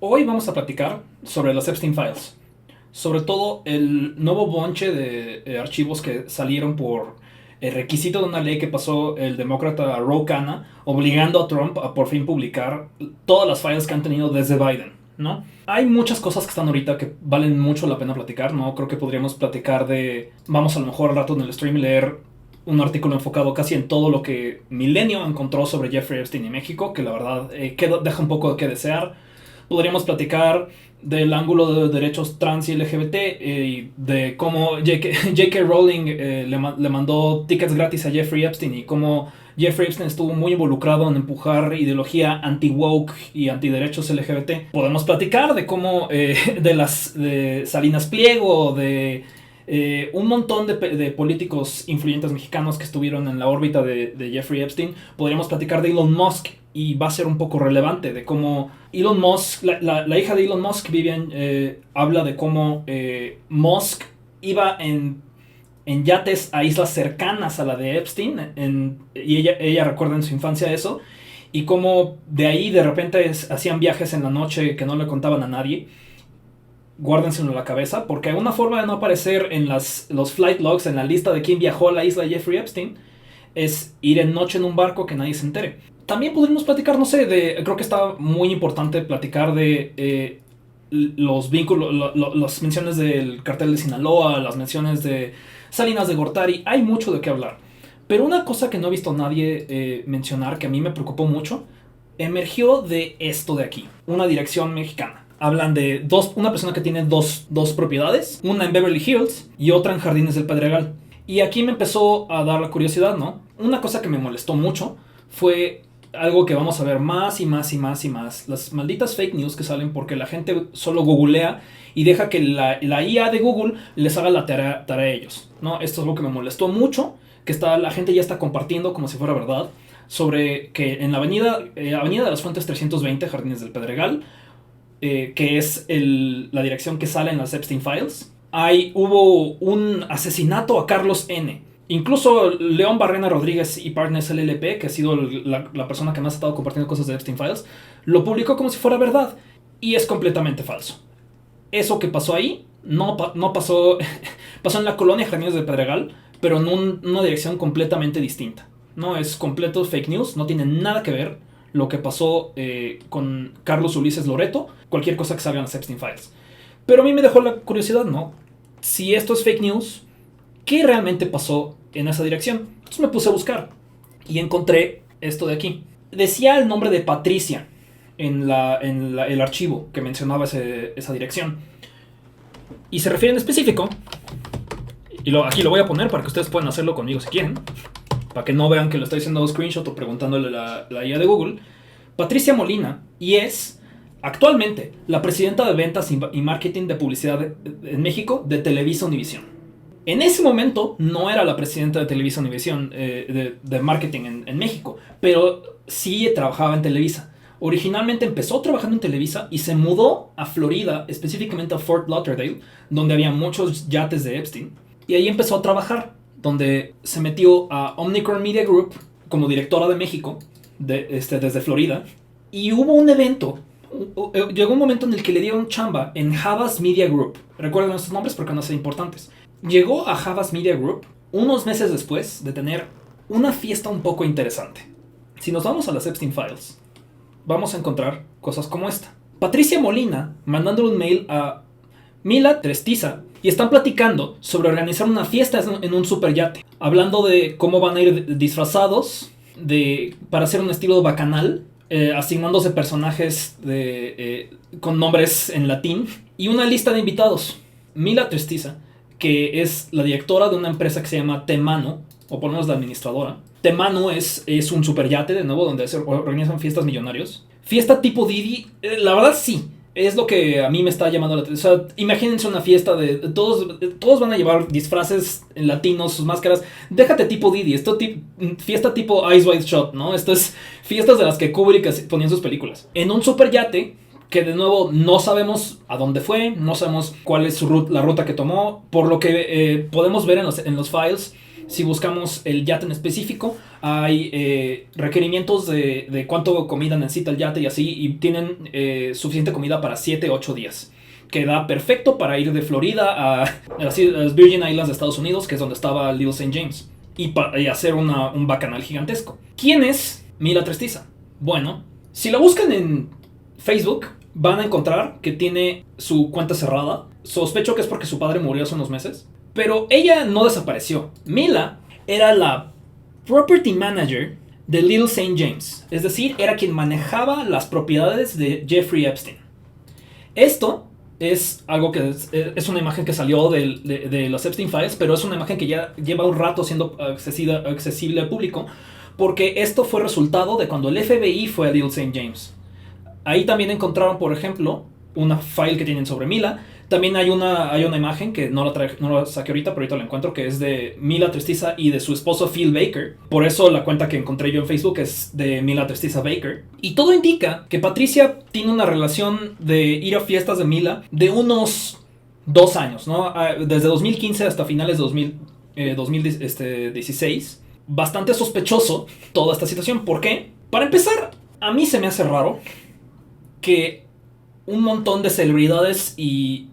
Hoy vamos a platicar sobre las Epstein Files, sobre todo el nuevo bonche de archivos que salieron por el requisito de una ley que pasó el demócrata Ro Khanna, obligando a Trump a por fin publicar todas las files que han tenido desde Biden, ¿no? Hay muchas cosas que están ahorita que valen mucho la pena platicar, ¿no? Creo que podríamos platicar de... Vamos a lo mejor al rato en el stream leer un artículo enfocado casi en todo lo que Milenio encontró sobre Jeffrey Epstein y México, que la verdad deja un poco de qué desear. Podríamos platicar del ángulo de derechos trans y LGBT y de cómo J.K. Rowling le mandó tickets gratis a Jeffrey Epstein y cómo Jeffrey Epstein estuvo muy involucrado en empujar ideología anti-woke y anti-derechos LGBT. Podemos platicar de cómo de Salinas Pliego, de un montón de políticos influyentes mexicanos que estuvieron en la órbita de Jeffrey Epstein. Podríamos platicar de Elon Musk y va a ser un poco relevante de cómo Elon Musk, la hija de Elon Musk, Vivian, habla de cómo Musk iba en yates a islas cercanas a la de Epstein y ella recuerda en su infancia eso y cómo de ahí de repente hacían viajes en la noche que no le contaban a nadie. Guárdenselo en la cabeza, porque una forma de no aparecer en los flight logs, en la lista de quién viajó a la isla de Jeffrey Epstein, es ir en noche en un barco que nadie se entere. También podríamos platicar, no sé, creo que está muy importante platicar de los vínculos, las menciones del cartel de Sinaloa, las menciones de Salinas de Gortari. Hay mucho de qué hablar. Pero una cosa que no he visto a nadie mencionar, que a mí me preocupó mucho, emergió de esto de aquí, una dirección mexicana. Hablan de una persona que tiene dos propiedades, una en Beverly Hills y otra en Jardines del Pedregal. Y aquí me empezó a dar la curiosidad, ¿no? Una cosa que me molestó mucho fue algo que vamos a ver más y más y más y más. Las malditas fake news que salen porque la gente solo googlea y deja que la IA de Google les haga la tarea a ellos, ¿no? Esto es lo que me molestó mucho, que la gente ya está compartiendo como si fuera verdad, sobre que en la avenida de las Fuentes 320, Jardines del Pedregal, que es la dirección que sale en las Epstein Files, hubo un asesinato a Carlos N. Incluso León Barrena Rodríguez y Partners LLP, que ha sido la persona que más ha estado compartiendo cosas de Epstein Files, lo publicó como si fuera verdad. Y es completamente falso. Eso que pasó ahí no pasó, pasó en la colonia Jardines del Pedregal, pero en una dirección completamente distinta. No es completo fake news, no tiene nada que ver lo que pasó con Carlos Ulises Loreto, cualquier cosa que salga en las Epstein Files. Pero a mí me dejó la curiosidad, ¿no? Si esto es fake news, ¿qué realmente pasó en esa dirección? Entonces me puse a buscar y encontré esto de aquí. Decía el nombre de Patricia en el archivo que mencionaba esa dirección. Y se refiere en específico, y aquí lo voy a poner para que ustedes puedan hacerlo conmigo si quieren, para que no vean que lo estoy haciendo screenshot o preguntándole la IA de Google. Patricia Molina, y es actualmente la presidenta de ventas y marketing de publicidad en México de Televisa Univisión. En ese momento no era la presidenta de Televisa Univisión de marketing en México, pero sí trabajaba en Televisa. Originalmente empezó trabajando en Televisa y se mudó a Florida, específicamente a Fort Lauderdale, donde había muchos yates de Epstein, y ahí empezó a trabajar, donde se metió a Omnicron Media Group como directora de México, desde Florida, y hubo un evento, llegó un momento en el que le dieron chamba en Havas Media Group. Recuerden estos nombres porque van a ser importantes. Llegó a Havas Media Group unos meses después de tener una fiesta un poco interesante. Si nos vamos a las Epstein Files, vamos a encontrar cosas como esta. Patricia Molina mandándole un mail a Mila Trestiza y están platicando sobre organizar una fiesta en un superyate, hablando de cómo van a ir disfrazados para hacer un estilo bacanal, asignándose personajes con nombres en latín y una lista de invitados. Mila Trestiza, que es la directora de una empresa que se llama Temano, o por lo menos la administradora. Temano es un superyate, de nuevo, donde se organizan fiestas millonarios. Fiesta tipo Didi, la verdad sí, es lo que a mí me está llamando la atención. O sea, imagínense una fiesta de... Todos van a llevar disfraces latinos, sus máscaras. Déjate tipo Didi, fiesta tipo Ice White Shot, ¿no? Esto es fiestas de las que Kubrick ponía en sus películas. En un superyate, que de nuevo no sabemos a dónde fue, no sabemos cuál es la ruta que tomó. Por lo que podemos ver en los files, si buscamos el yate en específico, hay requerimientos de cuánto comida necesita el yate y así, y tienen suficiente comida para 7-8 días. Que da perfecto para ir de Florida a las Virgin Islands de Estados Unidos, que es donde estaba Little St. James, y hacer un bacanal gigantesco. ¿Quién es Mila Trestiza? Bueno, si la buscan en Facebook, van a encontrar que tiene su cuenta cerrada. Sospecho que es porque su padre murió hace unos meses. Pero ella no desapareció. Mila era la property manager de Little St. James. Es decir, era quien manejaba las propiedades de Jeffrey Epstein. Esto es algo que es una imagen que salió de los Epstein Files, pero es una imagen que ya lleva un rato siendo accesible al público, porque esto fue resultado de cuando el FBI fue a Little St. James. Ahí también encontraron, por ejemplo, una file que tienen sobre Mila. También hay una imagen que no la saqué ahorita, pero ahorita la encuentro, que es de Mila Trestiza y de su esposo Phil Baker. Por eso la cuenta que encontré yo en Facebook es de Mila Trestiza Baker. Y todo indica que Patricia tiene una relación de ir a fiestas de Mila de unos 2 años, ¿no? Desde 2015 hasta finales de 2016. Bastante sospechoso toda esta situación. ¿Por qué? Para empezar, a mí se me hace raro que un montón de celebridades y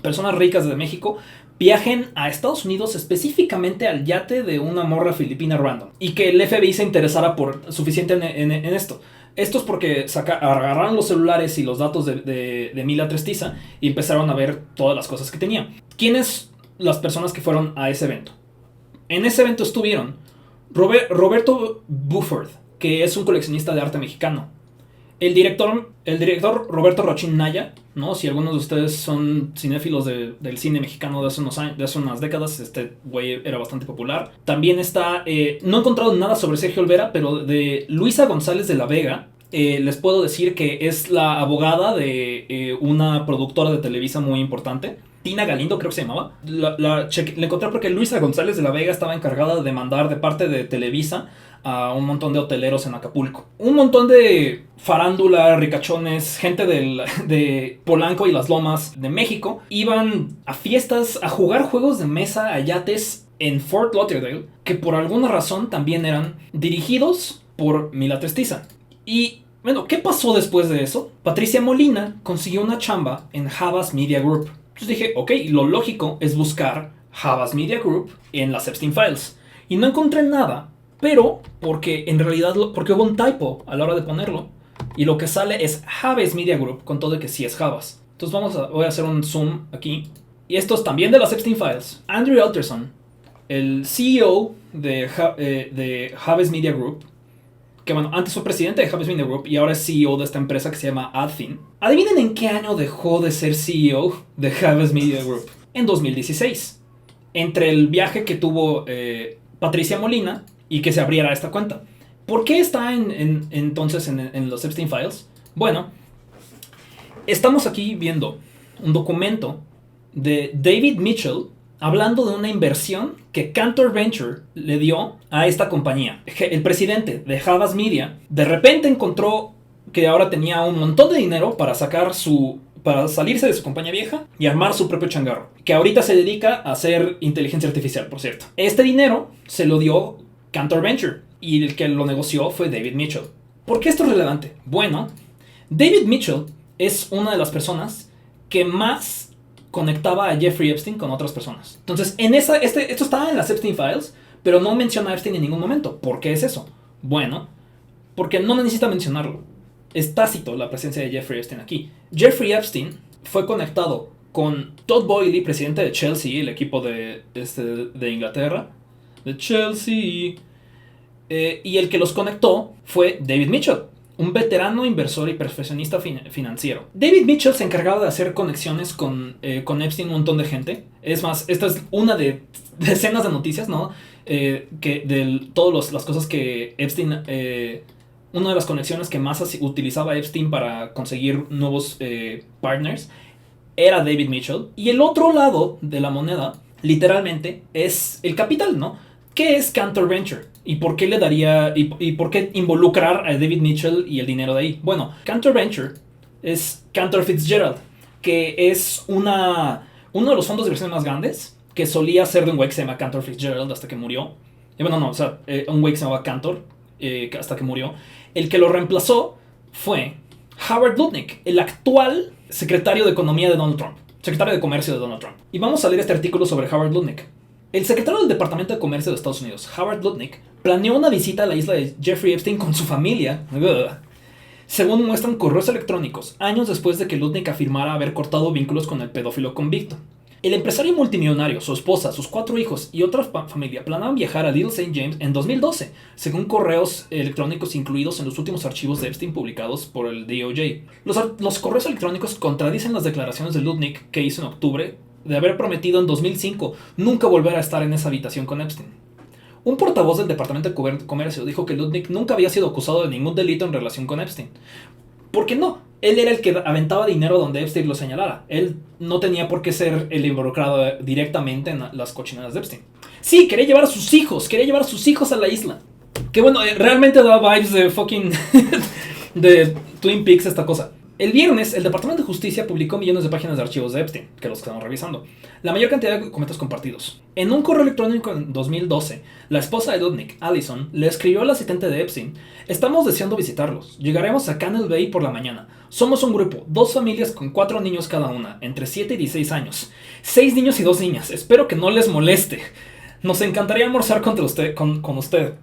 personas ricas de México viajen a Estados Unidos, específicamente al yate de una morra filipina random, y que el FBI se interesara por suficiente en esto. Esto es porque agarraron los celulares y los datos de Mila Trestiza y empezaron a ver todas las cosas que tenía. ¿Quiénes las personas que fueron a ese evento? En ese evento estuvieron Roberto Buford, que es un coleccionista de arte mexicano. El director Roberto Rochín Naya, ¿no? Si algunos de ustedes son cinéfilos del cine mexicano de hace unas décadas, este güey era bastante popular. También está, no he encontrado nada sobre Sergio Olvera, pero de Luisa González de la Vega, les puedo decir que es la abogada de una productora de Televisa muy importante. Tina Galindo creo que se llamaba. La encontré porque Luisa González de la Vega estaba encargada de demandar de parte de Televisa a un montón de hoteleros en Acapulco. Un montón de farándula, ricachones, gente de Polanco y las Lomas de México iban a fiestas, a jugar juegos de mesa, a yates en Fort Lauderdale, que por alguna razón también eran dirigidos por Mila Trestiza. Y bueno, ¿qué pasó después de eso? Patricia Molina consiguió una chamba en Havas Media Group. Entonces dije, ok, lo lógico es buscar Havas Media Group en las Epstein Files. Y no encontré nada, pero porque hubo un typo a la hora de ponerlo. Y lo que sale es Havas Media Group, con todo de que sí es Havas. Entonces voy a hacer un zoom aquí. Y esto es también de las Epstein Files. Andrew Alterson, el CEO de Havas Media Group, que bueno, antes fue presidente de Havas Media Group y ahora es CEO de esta empresa que se llama Adfin. Adivinen en qué año dejó de ser CEO de Havas Media Group. En 2016. Entre el viaje que tuvo Patricia Molina y que se abriera esta cuenta. ¿Por qué está entonces en los Epstein Files? Bueno, estamos aquí viendo un documento de David Mitchell hablando de una inversión que Cantor Venture le dio a esta compañía. El presidente de Havas Media de repente encontró que ahora tenía un montón de dinero para salirse de su compañía vieja y armar su propio changarro, que ahorita se dedica a hacer inteligencia artificial, por cierto. Este dinero se lo dio Cantor Venture y el que lo negoció fue David Mitchell. ¿Por qué esto es relevante? Bueno, David Mitchell es una de las personas que más conectaba a Jeffrey Epstein con otras personas. Entonces, esto está en las Epstein Files, pero no menciona a Epstein en ningún momento. ¿Por qué es eso? Bueno, porque no necesita mencionarlo. Es tácito la presencia de Jeffrey Epstein aquí. Jeffrey Epstein fue conectado con Todd Boehly, presidente de Chelsea, el equipo de Inglaterra, de Chelsea, y el que los conectó fue David Mitchell, un veterano inversor y profesionista financiero. David Mitchell se encargaba de hacer conexiones con Epstein, un montón de gente. Es más, esta es una de decenas de noticias, ¿no? Que de todas las cosas que Epstein... una de las conexiones que más utilizaba Epstein para conseguir nuevos partners era David Mitchell. Y el otro lado de la moneda, literalmente, es el capital, ¿no? ¿Qué es Cantor Venture? ¿Y por qué le daría y por qué involucrar a David Mitchell y el dinero de ahí? Bueno, Cantor Venture es Cantor Fitzgerald, que es uno de los fondos de inversión más grandes, que solía ser de un güey que se llama Cantor Fitzgerald hasta que murió. bueno, no, o sea, un güey que se llamaba Cantor, hasta que murió. El que lo reemplazó fue Howard Lutnick, el actual secretario de Economía de Donald Trump, secretario de Comercio de Donald Trump. Y vamos a leer este artículo sobre Howard Lutnick. El secretario del Departamento de Comercio de Estados Unidos, Howard Lutnick, planeó una visita a la isla de Jeffrey Epstein con su familia, según muestran correos electrónicos, años después de que Lutnick afirmara haber cortado vínculos con el pedófilo convicto. El empresario multimillonario, su esposa, sus 4 hijos y otra familia planeaban viajar a Little St. James en 2012, según correos electrónicos incluidos en los últimos archivos de Epstein publicados por el DOJ. Los correos electrónicos contradicen las declaraciones de Lutnick que hizo en octubre de haber prometido en 2005 nunca volver a estar en esa habitación con Epstein. Un portavoz del Departamento de Comercio dijo que Lutnick nunca había sido acusado de ningún delito en relación con Epstein. ¿Por qué no? Él era el que aventaba dinero donde Epstein lo señalara. Él no tenía por qué ser el involucrado directamente en las cochinadas de Epstein. Sí, quería llevar a sus hijos a la isla. Que bueno, realmente da vibes de fucking de Twin Peaks esta cosa. El viernes, el Departamento de Justicia publicó millones de páginas de archivos de Epstein, que los estamos revisando. La mayor cantidad de documentos compartidos. En un correo electrónico en 2012, la esposa de Lutnick, Allison, le escribió al asistente de Epstein: estamos deseando visitarlos. Llegaremos a Canal Bay por la mañana. Somos un grupo, 2 familias con 4 niños cada una, entre 7 y 16 años. 6 niños y 2 niñas. Espero que no les moleste. Nos encantaría almorzar con usted.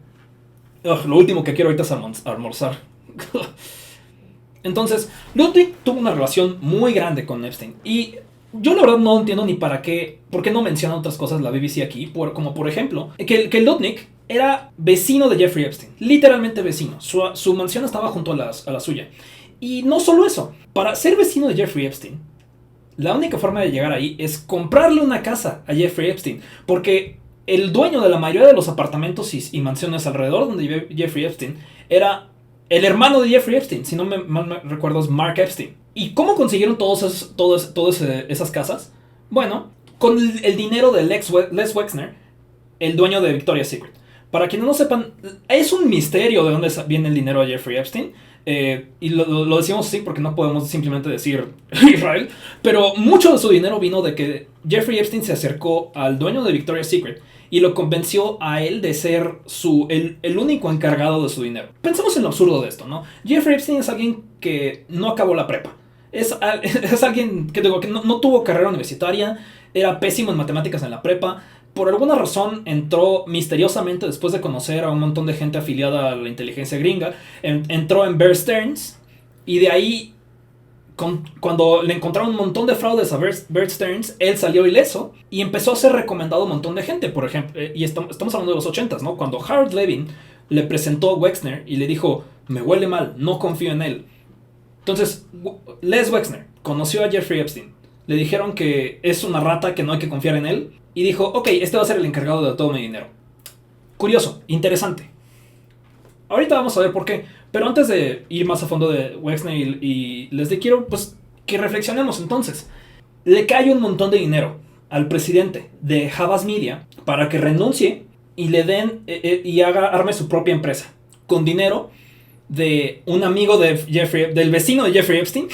Lo último que quiero ahorita es almorzar. Entonces, Lutnick tuvo una relación muy grande con Epstein. Y yo la verdad no entiendo ni por qué no menciona otras cosas la BBC aquí. Como por ejemplo, que Lutnick era vecino de Jeffrey Epstein. Literalmente vecino. Su mansión estaba junto a la suya. Y no solo eso. Para ser vecino de Jeffrey Epstein, la única forma de llegar ahí es comprarle una casa a Jeffrey Epstein. Porque el dueño de la mayoría de los apartamentos y mansiones alrededor donde vive Jeffrey Epstein era el hermano de Jeffrey Epstein, si no mal me recuerdo, es Mark Epstein. ¿Y cómo consiguieron todas esas casas? Bueno, con el dinero de Les Wexner, el dueño de Victoria's Secret. Para quienes no sepan, es un misterio de dónde viene el dinero de Jeffrey Epstein. Y lo decimos así porque no podemos simplemente decir Israel. Pero mucho de su dinero vino de que Jeffrey Epstein se acercó al dueño de Victoria's Secret y lo convenció a él de ser el único encargado de su dinero. Pensemos en lo absurdo de esto, ¿no? Jeffrey Epstein es alguien que no acabó la prepa. Es alguien que no tuvo carrera universitaria, era pésimo en matemáticas en la prepa. Por alguna razón entró misteriosamente, después de conocer a un montón de gente afiliada a la inteligencia gringa, entró en Bear Stearns, y de ahí, cuando le encontraron un montón de fraudes a Bear Stearns, él salió ileso y empezó a ser recomendado a un montón de gente. Por ejemplo, y estamos hablando de los 80s, ¿no? Cuando Howard Levin le presentó a Wexner y le dijo: me huele mal, no confío en él. Entonces, Les Wexner conoció a Jeffrey Epstein. Le dijeron que es una rata, que no hay que confiar en él. Y dijo: ok, este va a ser el encargado de todo mi dinero. Curioso, interesante. Ahorita vamos a ver por qué. Pero antes de ir más a fondo de Wexner y Leslie, quiero pues que reflexionemos entonces. Le cae un montón de dinero al presidente de Havas Media para que renuncie y le den y arme su propia empresa. Con dinero de un amigo de del vecino de Jeffrey Epstein,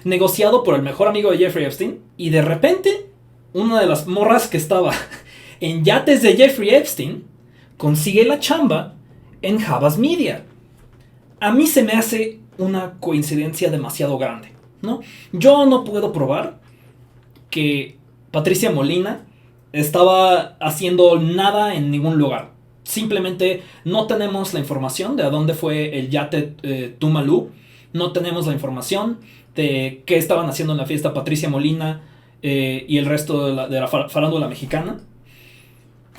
negociado por el mejor amigo de Jeffrey Epstein. Y de repente, una de las morras que estaba en yates de Jeffrey Epstein consigue la chamba en Havas Media. A mí se me hace una coincidencia demasiado grande, ¿no? Yo no puedo probar que Patricia Molina estaba haciendo nada en ningún lugar. Simplemente no tenemos la información de a dónde fue el yate Tuvalu. No tenemos la información de qué estaban haciendo en la fiesta Patricia Molina y el resto de la farándula mexicana.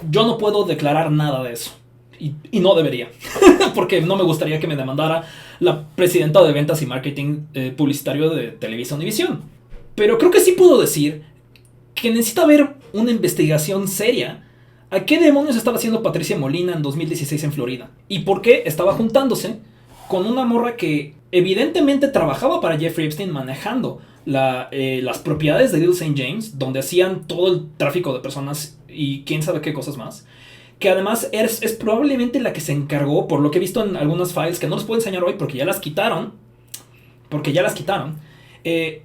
Yo no puedo declarar nada de eso. Y no debería. Porque no me gustaría que me demandara la presidenta de ventas y marketing publicitario de Televisa Univisión. Pero creo que sí puedo decir que necesita haber una investigación seria a qué demonios estaba haciendo Patricia Molina en 2016 en Florida. Y por qué estaba juntándose con una morra que evidentemente trabajaba para Jeffrey Epstein manejando las propiedades de Little St. James, donde hacían todo el tráfico de personas y quién sabe qué cosas más. Que además es probablemente la que se encargó, por lo que he visto en algunas files, que no les puedo enseñar hoy porque ya las quitaron.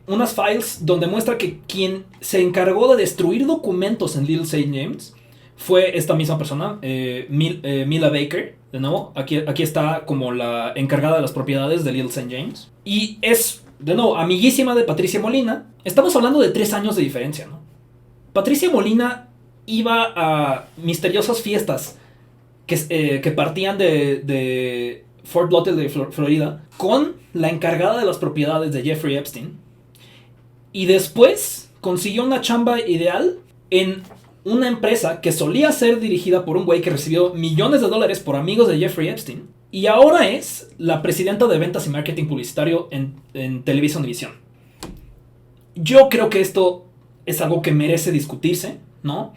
Unas files donde muestra que quien se encargó de destruir documentos en Little St. James fue esta misma persona, Mila Baker, de nuevo. Aquí está como la encargada de las propiedades de Little St. James. Y es, de nuevo, amiguísima de Patricia Molina. Estamos hablando de 3 años de diferencia, ¿no? Patricia Molina iba a misteriosas fiestas que partían de Fort Lauderdale, Florida, con la encargada de las propiedades de Jeffrey Epstein. Y después consiguió una chamba ideal en una empresa que solía ser dirigida por un güey que recibió millones de dólares por amigos de Jeffrey Epstein. Y ahora es la presidenta de ventas y marketing publicitario en Televisa Univisión. Yo creo que esto es algo que merece discutirse, ¿no?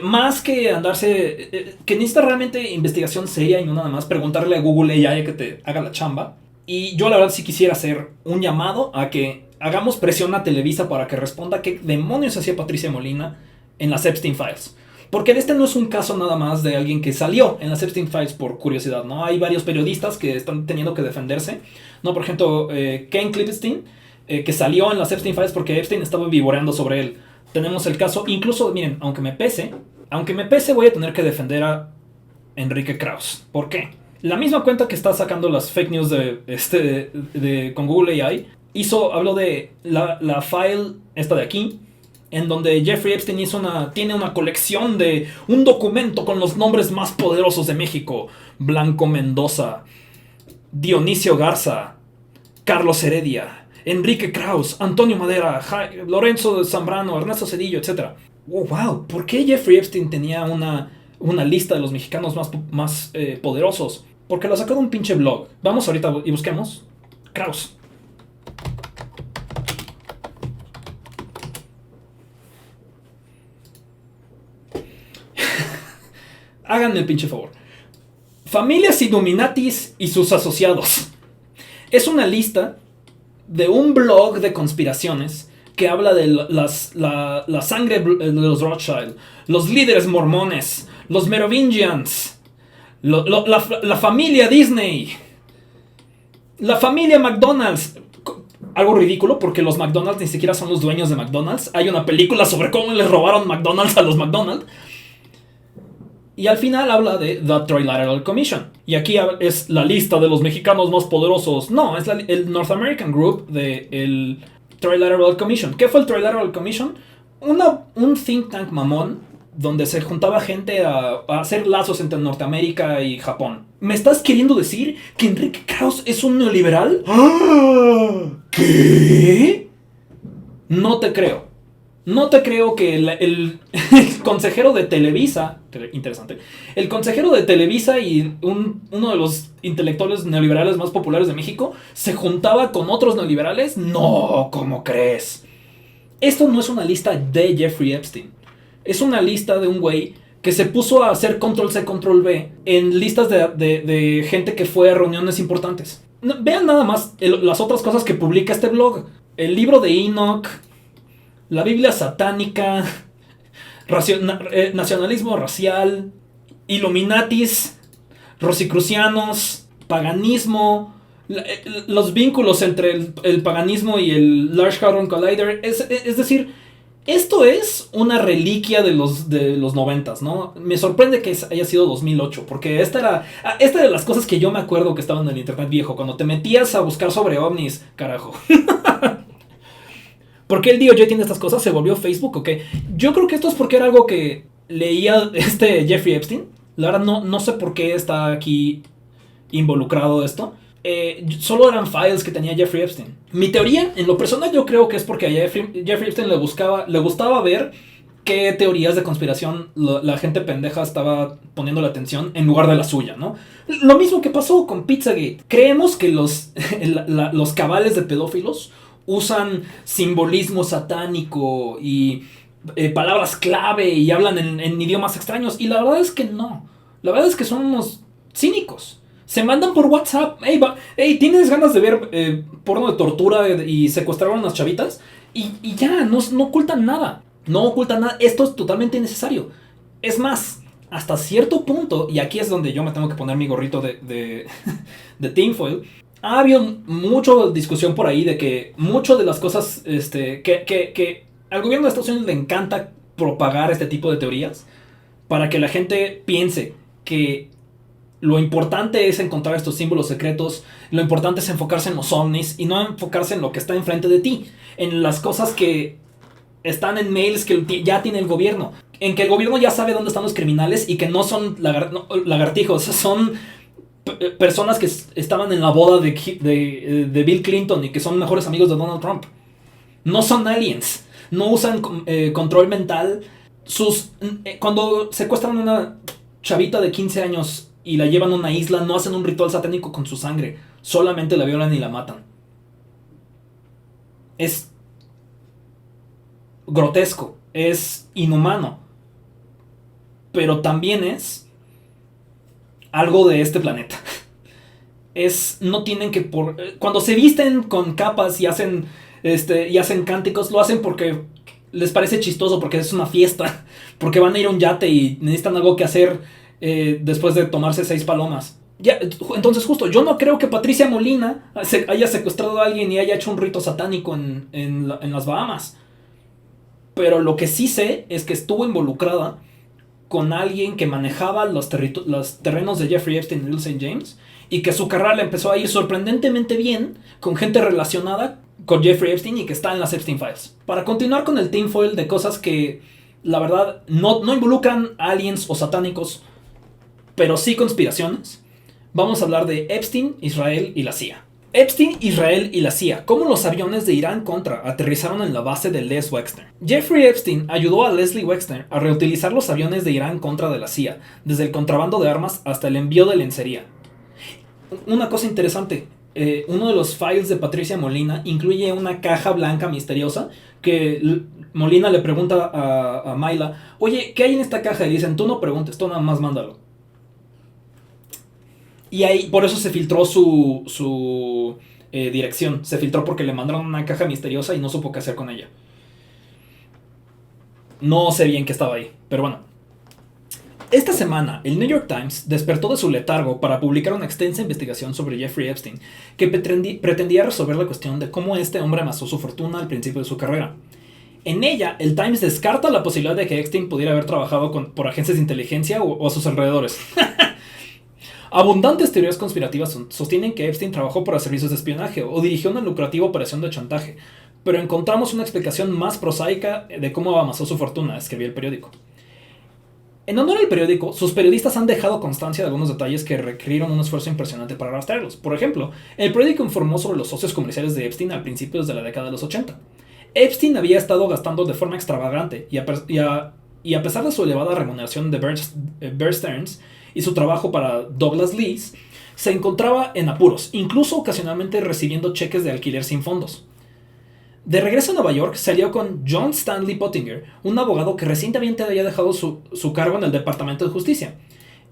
Más que andarse... que necesita realmente investigación seria y no nada más preguntarle a Google AI que te haga la chamba. Y yo la verdad sí quisiera hacer un llamado a que hagamos presión a Televisa para que responda qué demonios hacía Patricia Molina en las Epstein Files. Porque este no es un caso nada más de alguien que salió en las Epstein Files por curiosidad, ¿no? Hay varios periodistas que están teniendo que defenderse, ¿no? Por ejemplo, Ken Klippenstein, que salió en las Epstein Files porque Epstein estaba vivoreando sobre él. Tenemos el caso, incluso, miren, aunque me pese, voy a tener que defender a Enrique Krauss. ¿Por qué? La misma cuenta que está sacando las fake news con Google AI, habló de la file esta de aquí, en donde Jeffrey Epstein tiene una colección de un documento con los nombres más poderosos de México. Blanco Mendoza, Dionisio Garza, Carlos Heredia, Enrique Krauss, Antonio Madera, Lorenzo Zambrano, Ernesto Cedillo, etc. Oh, wow, ¿por qué Jeffrey Epstein tenía una lista de los mexicanos más poderosos? Porque la sacó de un pinche blog. Vamos ahorita y busquemos Krauss. Háganme el pinche favor. Familias Illuminatis y sus asociados. Es una lista de un blog de conspiraciones que habla de la sangre de los Rothschild, los líderes mormones, los Merovingians, la familia Disney, la familia McDonald's. Algo ridículo porque los McDonald's ni siquiera son los dueños de McDonald's. Hay una película sobre cómo les robaron McDonald's a los McDonald's. Y al final habla de The Trilateral Commission. Y aquí es la lista de los mexicanos más poderosos. No, es el North American Group del Trilateral Commission. ¿Qué fue el Trilateral Commission? Un think tank mamón donde se juntaba gente a hacer lazos entre Norteamérica y Japón. ¿Me estás queriendo decir que Enrique Krauss es un neoliberal? ¿Qué? No te creo. No te creo que el consejero de Televisa, interesante, el consejero de Televisa y uno de los intelectuales neoliberales más populares de México se juntaba con otros neoliberales. No, ¿cómo crees? Esto no es una lista de Jeffrey Epstein. Es una lista de un güey que se puso a hacer control C, control V en listas de gente que fue a reuniones importantes. Vean nada más las otras cosas que publica este blog. El libro de Enoch, la Biblia satánica, nacionalismo racial, Illuminatis, rosicrucianos, paganismo, los vínculos entre el paganismo y el Large Hadron Collider. Es decir, esto es una reliquia de los 90s, ¿no? Me sorprende que haya sido 2008, porque esta de las cosas que yo me acuerdo que estaban en el internet viejo, cuando te metías a buscar sobre ovnis, carajo. ¿Por qué el DOJ tiene estas cosas? ¿Se volvió Facebook o qué? Yo creo que esto es porque era algo que leía Jeffrey Epstein. La verdad no sé por qué está aquí involucrado esto. Solo eran files que tenía Jeffrey Epstein. Mi teoría, en lo personal, yo creo que es porque a Jeffrey Epstein le gustaba ver qué teorías de conspiración la gente pendeja estaba poniendo la atención en lugar de la suya, ¿no? Lo mismo que pasó con Pizzagate. Creemos que los cabales de pedófilos usan simbolismo satánico y palabras clave y hablan en idiomas extraños. Y la verdad es que no. La verdad es que son unos cínicos. Se mandan por WhatsApp. Hey, ¿tienes ganas de ver porno de tortura y secuestraron a unas chavitas? Y ya, no ocultan nada. No ocultan nada. Esto es totalmente innecesario. Es más, hasta cierto punto, y aquí es donde yo me tengo que poner mi gorrito de tinfoil. Ha habido mucha discusión por ahí de que muchas de las cosas que al gobierno de Estados Unidos le encanta propagar este tipo de teorías. para que la gente piense que lo importante es encontrar estos símbolos secretos, lo importante es enfocarse en los ovnis y no enfocarse en lo que está enfrente de ti, en las cosas que están en mails que ya tiene el gobierno, en que el gobierno ya sabe dónde están los criminales y que no son lagartijos, son personas que estaban en la boda de Bill Clinton y que son mejores amigos de Donald Trump. No son aliens, no usan control mental. Cuando secuestran a una chavita de 15 años y la llevan a una isla, no hacen un ritual satánico con su sangre, solamente la violan y la matan. Es grotesco, es inhumano, pero también es algo de este planeta. No tienen que cuando se visten con capas y hacen cánticos, lo hacen porque les parece chistoso, porque es una fiesta, porque van a ir a un yate y necesitan algo que hacer después de tomarse 6 palomas. Entonces justo, yo no creo que Patricia Molina haya secuestrado a alguien y haya hecho un rito satánico en las Bahamas. Pero lo que sí sé es que estuvo involucrada con alguien que manejaba los terrenos de Jeffrey Epstein en Little St. James, y que su carrera le empezó a ir sorprendentemente bien con gente relacionada con Jeffrey Epstein y que está en las Epstein Files. Para continuar con el tinfoil de cosas que la verdad no involucran aliens o satánicos, pero sí conspiraciones, vamos a hablar de Epstein, Israel y la CIA. Epstein, Israel y la CIA, cómo los aviones de Irán-Contra aterrizaron en la base de Les Wexner. Jeffrey Epstein ayudó a Leslie Wexner a reutilizar los aviones de Irán-Contra de la CIA, desde el contrabando de armas hasta el envío de lencería. Una cosa interesante, uno de los files de Patricia Molina incluye una caja blanca misteriosa que Molina le pregunta a Mayla, oye, ¿qué hay en esta caja? Y dicen, tú no preguntes, tú nada más mándalo. Y ahí, por eso se filtró su dirección. Se filtró porque le mandaron una caja misteriosa y no supo qué hacer con ella. No sé bien qué estaba ahí, pero bueno. Esta semana, el New York Times despertó de su letargo para publicar una extensa investigación sobre Jeffrey Epstein, que pretendía resolver la cuestión de cómo este hombre amasó su fortuna al principio de su carrera. En ella, el Times descarta la posibilidad de que Epstein pudiera haber trabajado por agencias de inteligencia o a sus alrededores. Abundantes teorías conspirativas sostienen que Epstein trabajó para servicios de espionaje o dirigió una lucrativa operación de chantaje, pero encontramos una explicación más prosaica de cómo amasó su fortuna, escribió el periódico. En honor al periódico, sus periodistas han dejado constancia de algunos detalles que requirieron un esfuerzo impresionante para rastrearlos. Por ejemplo, el periódico informó sobre los socios comerciales de Epstein al principios de la década de los 80. Epstein había estado gastando de forma extravagante y a pesar de su elevada remuneración de Bear Stearns y su trabajo para Douglas Leese, se encontraba en apuros, incluso ocasionalmente recibiendo cheques de alquiler sin fondos. De regreso a Nueva York, se alió con John Stanley Pottinger, un abogado que recientemente había dejado su cargo en el Departamento de Justicia.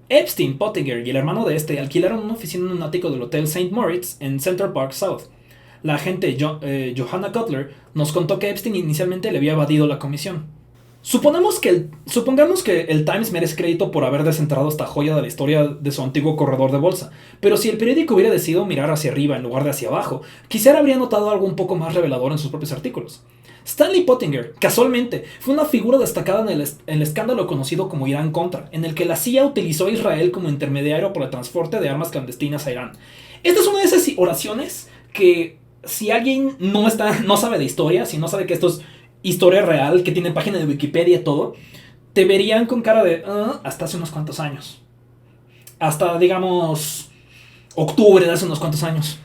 Epstein, Pottinger y el hermano de este alquilaron una oficina en un ático del Hotel St. Moritz en Central Park South. La agente Johanna Cutler nos contó que Epstein inicialmente le había evadido la comisión. Supongamos que el Times merece crédito por haber desenterrado esta joya de la historia de su antiguo corredor de bolsa, pero si el periódico hubiera decidido mirar hacia arriba en lugar de hacia abajo, quizá habría notado algo un poco más revelador en sus propios artículos. Stanley Pottinger, casualmente, fue una figura destacada en el escándalo conocido como Irán-Contra, en el que la CIA utilizó a Israel como intermediario para el transporte de armas clandestinas a Irán. Esta es una de esas oraciones que, si alguien no sabe de historia, si no sabe que esto es historia real, que tiene página de Wikipedia y todo, te verían con cara de hasta hace unos cuantos años. Hasta, digamos, octubre de hace unos cuantos años.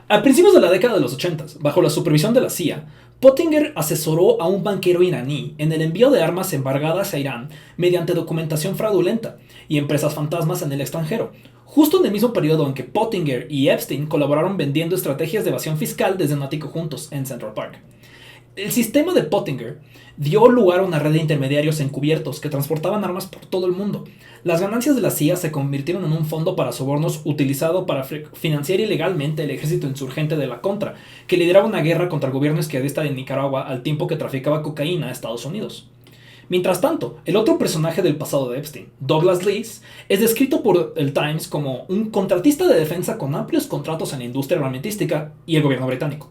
A principios de la década de los 80, bajo la supervisión de la CIA, Pottinger asesoró a un banquero iraní en el envío de armas embargadas a Irán mediante documentación fraudulenta y empresas fantasmas en el extranjero, justo en el mismo periodo en que Pottinger y Epstein colaboraron vendiendo estrategias de evasión fiscal desde un ático juntos en Central Park. El sistema de Pottinger dio lugar a una red de intermediarios encubiertos que transportaban armas por todo el mundo. Las ganancias de la CIA se convirtieron en un fondo para sobornos utilizado para financiar ilegalmente el ejército insurgente de la Contra, que lideraba una guerra contra el gobierno izquierdista de Nicaragua al tiempo que traficaba cocaína a Estados Unidos. Mientras tanto, el otro personaje del pasado de Epstein, Douglas Leese, es descrito por el Times como un contratista de defensa con amplios contratos en la industria armamentística y el gobierno británico.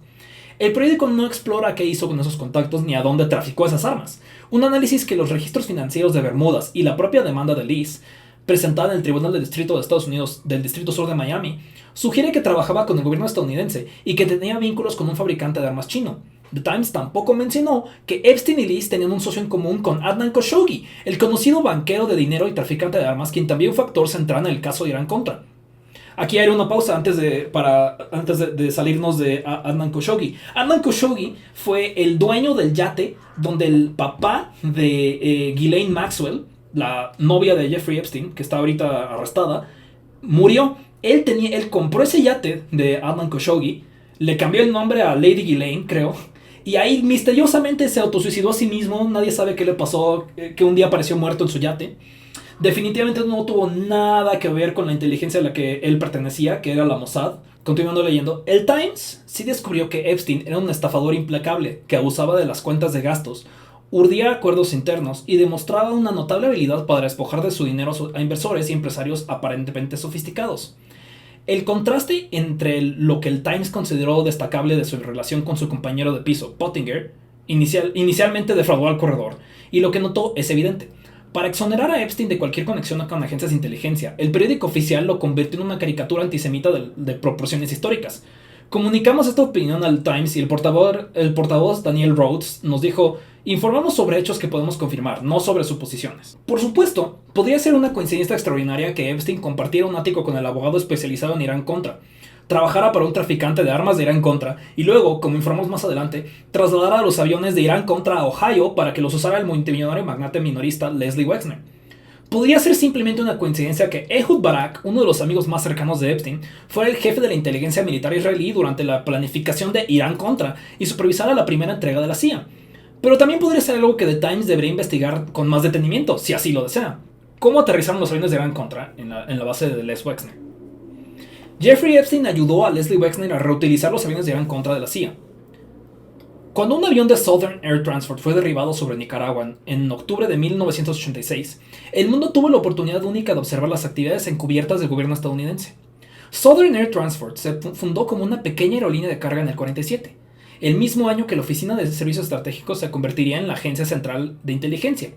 El periódico no explora qué hizo con esos contactos ni a dónde traficó esas armas. Un análisis que los registros financieros de Bermudas y la propia demanda de Lees, presentada en el Tribunal del Distrito de Estados Unidos del Distrito Sur de Miami, sugiere que trabajaba con el gobierno estadounidense y que tenía vínculos con un fabricante de armas chino. The Times tampoco mencionó que Epstein y Lees tenían un socio en común con Adnan Khashoggi, el conocido banquero de dinero y traficante de armas, quien también fue actor central en el caso de Irán-Contra. Aquí haré una pausa antes de salirnos de Adnan Khashoggi. Adnan Khashoggi fue el dueño del yate donde el papá de Ghislaine Maxwell, la novia de Jeffrey Epstein, que está ahorita arrestada, murió. Él compró ese yate de Adnan Khashoggi, le cambió el nombre a Lady Ghislaine, creo, y ahí misteriosamente se autosuicidó a sí mismo. Nadie sabe qué le pasó, que un día apareció muerto en su yate. Definitivamente no tuvo nada que ver con la inteligencia a la que él pertenecía, que era la Mossad. Continuando leyendo, el Times sí descubrió que Epstein era un estafador implacable que abusaba de las cuentas de gastos, urdía acuerdos internos y demostraba una notable habilidad para despojar de su dinero a inversores y empresarios aparentemente sofisticados. El contraste entre lo que el Times consideró destacable de su relación con su compañero de piso, Pottinger, inicialmente defraudó al corredor, y lo que notó es evidente. Para exonerar a Epstein de cualquier conexión con agencias de inteligencia, el periódico oficial lo convirtió en una caricatura antisemita de proporciones históricas. Comunicamos esta opinión al Times y el portavoz Daniel Rhodes nos dijo: informamos sobre hechos que podemos confirmar, no sobre suposiciones. Por supuesto, podría ser una coincidencia extraordinaria que Epstein compartiera un ático con el abogado especializado en Irán-Contra, trabajara para un traficante de armas de Irán-Contra y luego, como informamos más adelante, trasladara los aviones de Irán-Contra a Ohio para que los usara el multimillonario magnate minorista Leslie Wexner. Podría ser simplemente una coincidencia que Ehud Barak, uno de los amigos más cercanos de Epstein, fuera el jefe de la inteligencia militar israelí durante la planificación de Irán-Contra y supervisara la primera entrega de la CIA. Pero también podría ser algo que The Times debería investigar con más detenimiento, si así lo desea. ¿Cómo aterrizaron los aviones de Irán-Contra en la base de Les Wexner? Jeffrey Epstein ayudó a Leslie Wexner a reutilizar los aviones de Irán-Contra de la CIA. Cuando un avión de Southern Air Transport fue derribado sobre Nicaragua en octubre de 1986, el mundo tuvo la oportunidad única de observar las actividades encubiertas del gobierno estadounidense. Southern Air Transport se fundó como una pequeña aerolínea de carga en el 47, el mismo año que la Oficina de Servicios Estratégicos se convertiría en la Agencia Central de Inteligencia.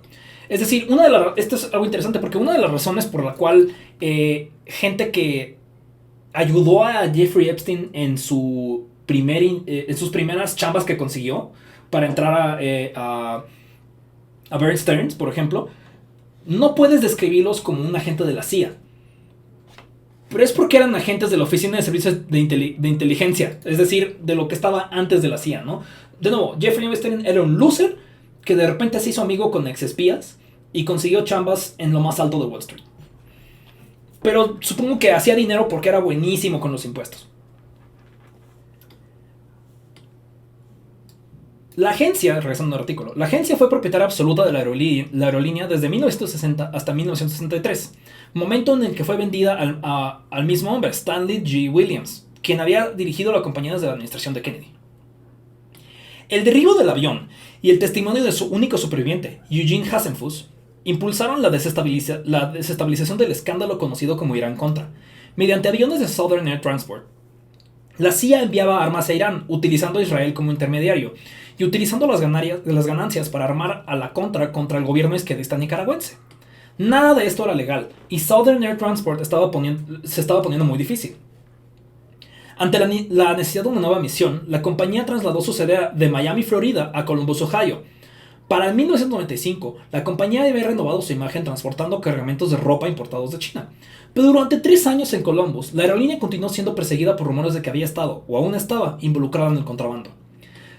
Es decir, esto es algo interesante porque una de las razones por la cual gente que ayudó a Jeffrey Epstein en sus primeras chambas que consiguió para entrar a Bear Stearns, por ejemplo, no puedes describirlos como un agente de la CIA. Pero es porque eran agentes de la Oficina de Servicios de Inteligencia, es decir, de lo que estaba antes de la CIA, ¿no? De nuevo, Jeffrey Epstein era un loser que de repente se hizo amigo con exespías y consiguió chambas en lo más alto de Wall Street. Pero supongo que hacía dinero porque era buenísimo con los impuestos. La agencia, regresando al artículo, la agencia fue propietaria absoluta de la aerolínea desde 1960 hasta 1963, momento en el que fue vendida al mismo hombre, Stanley G. Williams, quien había dirigido la compañía desde la administración de Kennedy. El derribo del avión y el testimonio de su único superviviente, Eugene Hasenfuss, impulsaron la desestabilización del escándalo conocido como Irán-Contra, mediante aviones de Southern Air Transport. La CIA enviaba armas a Irán, utilizando a Israel como intermediario, y utilizando las ganancias para armar a la contra el gobierno izquierdista nicaragüense. Nada de esto era legal, y Southern Air Transport se estaba poniendo muy difícil. Ante la necesidad de una nueva misión, la compañía trasladó su sede de Miami, Florida, a Columbus, Ohio. Para 1995, la compañía había renovado su imagen transportando cargamentos de ropa importados de China. Pero durante 3 años en Columbus, la aerolínea continuó siendo perseguida por rumores de que había estado, o aún estaba, involucrada en el contrabando.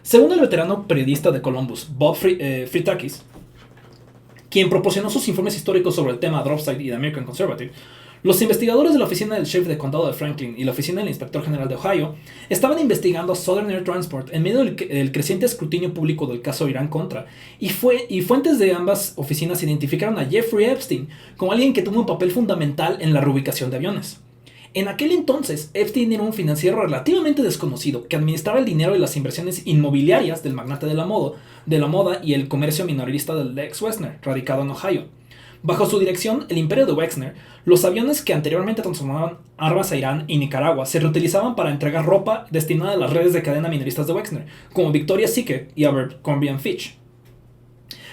Según el veterano periodista de Columbus, Bob Fritakis, quien proporcionó sus informes históricos sobre el tema Dropside y The American Conservative, los investigadores de la oficina del sheriff de condado de Franklin y la oficina del inspector general de Ohio estaban investigando a Southern Air Transport en medio del creciente escrutinio público del caso Irán-Contra, y fuentes de ambas oficinas identificaron a Jeffrey Epstein como alguien que tuvo un papel fundamental en la reubicación de aviones. En aquel entonces, Epstein era un financiero relativamente desconocido que administraba el dinero y las inversiones inmobiliarias del magnate de la moda y el comercio minorista del Lex Wexner, radicado en Ohio. Bajo su dirección, el imperio de Wexner, los aviones que anteriormente transformaban armas a Irán y Nicaragua se reutilizaban para entregar ropa destinada a las redes de cadena minoristas de Wexner, como Victoria's Secret y Abercrombie Fitch.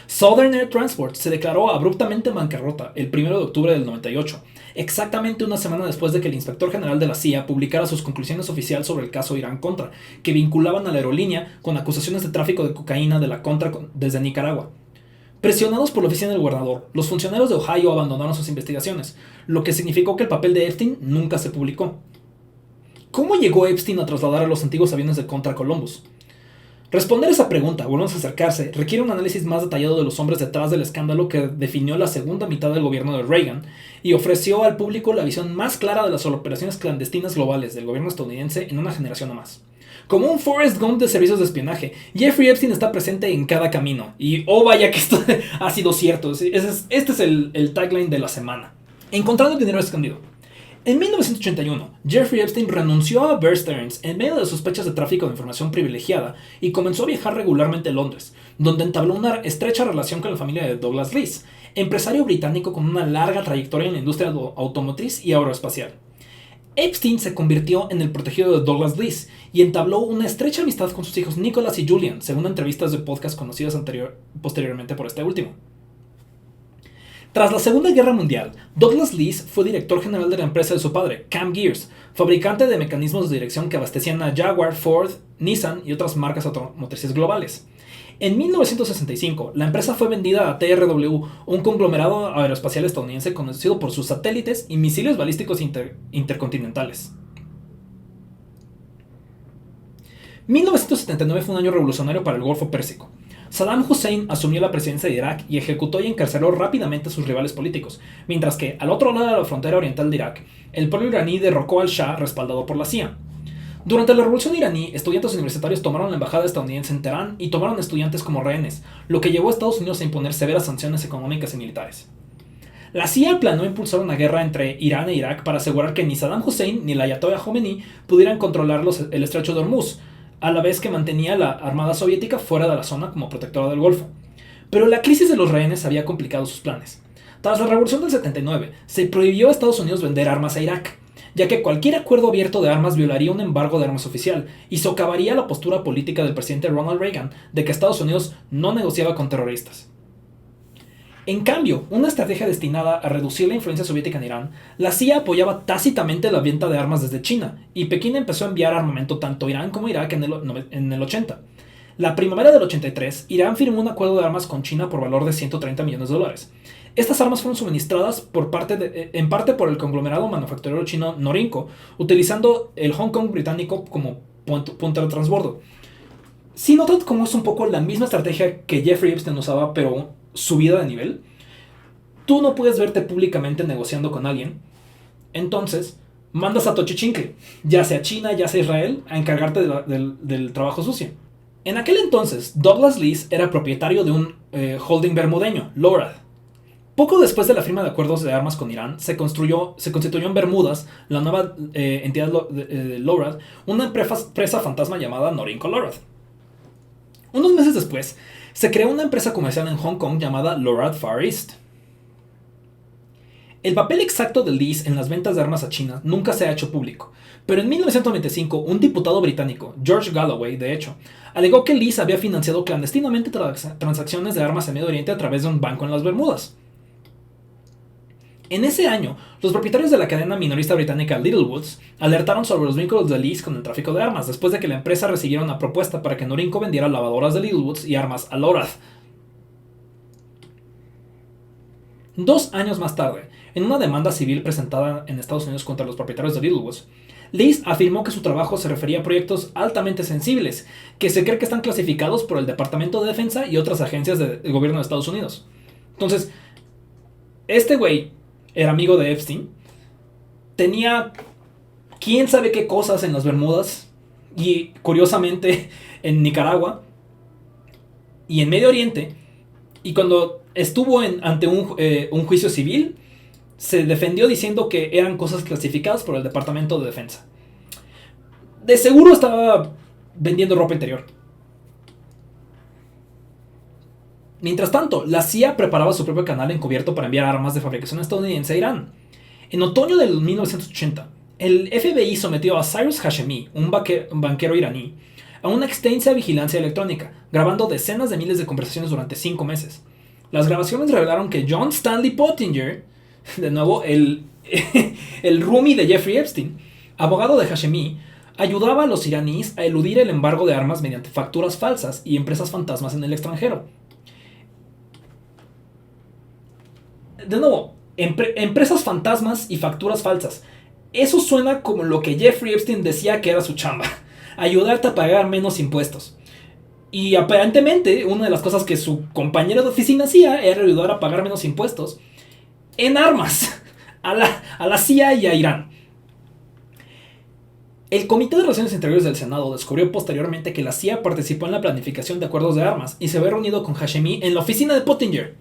Southern Air Transport se declaró abruptamente en bancarrota el 1 de octubre del 98, exactamente una semana después de que el inspector general de la CIA publicara sus conclusiones oficiales sobre el caso Irán-Contra, que vinculaban a la aerolínea con acusaciones de tráfico de cocaína de la Contra desde Nicaragua. Presionados por la oficina del gobernador, los funcionarios de Ohio abandonaron sus investigaciones, lo que significó que el papel de Epstein nunca se publicó. ¿Cómo llegó Epstein a trasladar a los antiguos aviones de Contra a Columbus? Responder esa pregunta, o al menos acercarse, requiere un análisis más detallado de los hombres detrás del escándalo que definió la segunda mitad del gobierno de Reagan y ofreció al público la visión más clara de las operaciones clandestinas globales del gobierno estadounidense en una generación o más. Como un Forrest Gump de servicios de espionaje, Jeffrey Epstein está presente en cada camino. Y oh vaya que esto ha sido cierto. Este es el tagline de la semana. Encontrando el dinero escondido. En 1981, Jeffrey Epstein renunció a Bear Stearns en medio de sospechas de tráfico de información privilegiada y comenzó a viajar regularmente a Londres, donde entabló una estrecha relación con la familia de Douglas Leese, empresario británico con una larga trayectoria en la industria automotriz y aeroespacial. Epstein se convirtió en el protegido de Douglas Leese y entabló una estrecha amistad con sus hijos Nicholas y Julian, según entrevistas de podcast conocidas posteriormente por este último. Tras la Segunda Guerra Mundial, Douglas Leese fue director general de la empresa de su padre, Cam Gears, fabricante de mecanismos de dirección que abastecían a Jaguar, Ford, Nissan y otras marcas automotrices globales. En 1965, la empresa fue vendida a TRW, un conglomerado aeroespacial estadounidense conocido por sus satélites y misiles balísticos intercontinentales. 1979 fue un año revolucionario para el Golfo Pérsico. Saddam Hussein asumió la presidencia de Irak y ejecutó y encarceló rápidamente a sus rivales políticos, mientras que, al otro lado de la frontera oriental de Irak, el pueblo iraní derrocó al Shah respaldado por la CIA. Durante la revolución iraní, estudiantes universitarios tomaron la embajada estadounidense en Teherán y tomaron estudiantes como rehenes, lo que llevó a Estados Unidos a imponer severas sanciones económicas y militares. La CIA planeó impulsar una guerra entre Irán e Irak para asegurar que ni Saddam Hussein ni el Ayatollah Khomeini pudieran controlar el estrecho de Hormuz, a la vez que mantenía la armada soviética fuera de la zona como protectora del Golfo. Pero la crisis de los rehenes había complicado sus planes. Tras la revolución del 79, se prohibió a Estados Unidos vender armas a Irak, ya que cualquier acuerdo abierto de armas violaría un embargo de armas oficial y socavaría la postura política del presidente Ronald Reagan de que Estados Unidos no negociaba con terroristas. En cambio, una estrategia destinada a reducir la influencia soviética en Irán, la CIA apoyaba tácitamente la venta de armas desde China, y Pekín empezó a enviar armamento tanto a Irán como a Irak en el 80. La primavera del 83, Irán firmó un acuerdo de armas con China por valor de $130 millones. Estas armas fueron suministradas en parte por el conglomerado manufacturero chino Norinco, utilizando el Hong Kong británico como punta de transbordo. Si notan cómo es un poco la misma estrategia que Jeffrey Epstein usaba, pero subida de nivel, tú no puedes verte públicamente negociando con alguien, entonces mandas a tu chichincle, ya sea China, ya sea Israel, a encargarte del trabajo sucio. En aquel entonces, Douglas Leese era propietario de un holding bermudeño, LORAD. Poco después de la firma de acuerdos de armas con Irán, se constituyó en Bermudas la nueva entidad de LORAD, una empresa fantasma llamada Norinco LORAD. Unos meses después, se creó una empresa comercial en Hong Kong llamada LORAD Far East. El papel exacto de Leese en las ventas de armas a China nunca se ha hecho público, pero en 1995 un diputado británico, George Galloway, de hecho, alegó que Leese había financiado clandestinamente transacciones de armas en Medio Oriente a través de un banco en las Bermudas. En ese año, los propietarios de la cadena minorista británica Littlewoods alertaron sobre los vínculos de Leese con el tráfico de armas, después de que la empresa recibiera una propuesta para que Norinco vendiera lavadoras de Littlewoods y armas a LORAD. 2 años más tarde, en una demanda civil presentada en Estados Unidos contra los propietarios de Littlewoods, Leese afirmó que su trabajo se refería a proyectos altamente sensibles, que se cree que están clasificados por el Departamento de Defensa y otras agencias del gobierno de Estados Unidos. Entonces, este güey era amigo de Epstein, tenía quién sabe qué cosas en las Bermudas y, curiosamente, en Nicaragua y en Medio Oriente, y cuando estuvo ante un juicio civil, se defendió diciendo que eran cosas clasificadas por el Departamento de Defensa. De seguro estaba vendiendo ropa interior. Mientras tanto, la CIA preparaba su propio canal encubierto para enviar armas de fabricación estadounidense a Irán. En otoño de 1980, el FBI sometió a Cyrus Hashemi, un banquero iraní, a una extensa vigilancia electrónica, grabando decenas de miles de conversaciones durante 5 meses. Las grabaciones revelaron que John Stanley Pottinger, de nuevo el roomie de Jeffrey Epstein, abogado de Hashemi, ayudaba a los iraníes a eludir el embargo de armas mediante facturas falsas y empresas fantasmas en el extranjero. De nuevo, empresas fantasmas y facturas falsas. Eso suena como lo que Jeffrey Epstein decía que era su chamba: ayudarte a pagar menos impuestos. Y aparentemente una de las cosas que su compañero de oficina hacía era ayudar a pagar menos impuestos en armas a la CIA y a Irán. El Comité de Relaciones Interiores del Senado descubrió posteriormente que la CIA participó en la planificación de acuerdos de armas y se había reunido con Hashemi en la oficina de Pottinger.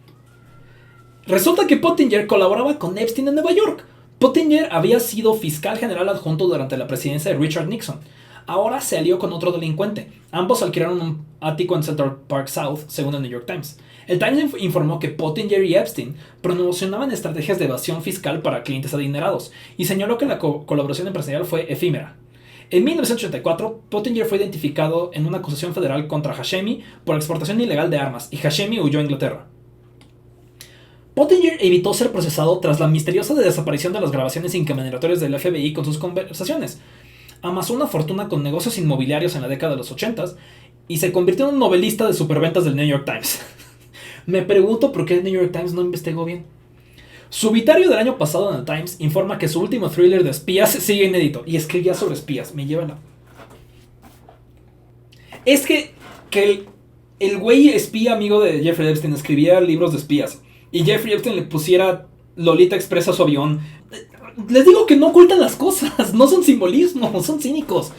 Resulta que Pottinger colaboraba con Epstein en Nueva York. Pottinger había sido fiscal general adjunto durante la presidencia de Richard Nixon. Ahora se alió con otro delincuente. Ambos alquilaron un ático en Central Park South, según el New York Times. El Times informó que Pottinger y Epstein promocionaban estrategias de evasión fiscal para clientes adinerados y señaló que la colaboración empresarial fue efímera. En 1984, Pottinger fue identificado en una acusación federal contra Hashemi por exportación ilegal de armas y Hashemi huyó a Inglaterra. Pottinger evitó ser procesado tras la misteriosa desaparición de las grabaciones incriminatorias del FBI con sus conversaciones. Amasó una fortuna con negocios inmobiliarios en la década de los 80 y se convirtió en un novelista de superventas del New York Times. Me pregunto por qué el New York Times no investigó bien. Su obituario del año pasado en el Times informa que su último thriller de espías sigue inédito y escribía sobre espías. Me lleva la... Es que el güey espía amigo de Jeffrey Epstein escribía libros de espías y Jeffrey Epstein le pusiera Lolita Express a su avión. Les digo que no ocultan las cosas, no son simbolismo, son cínicos.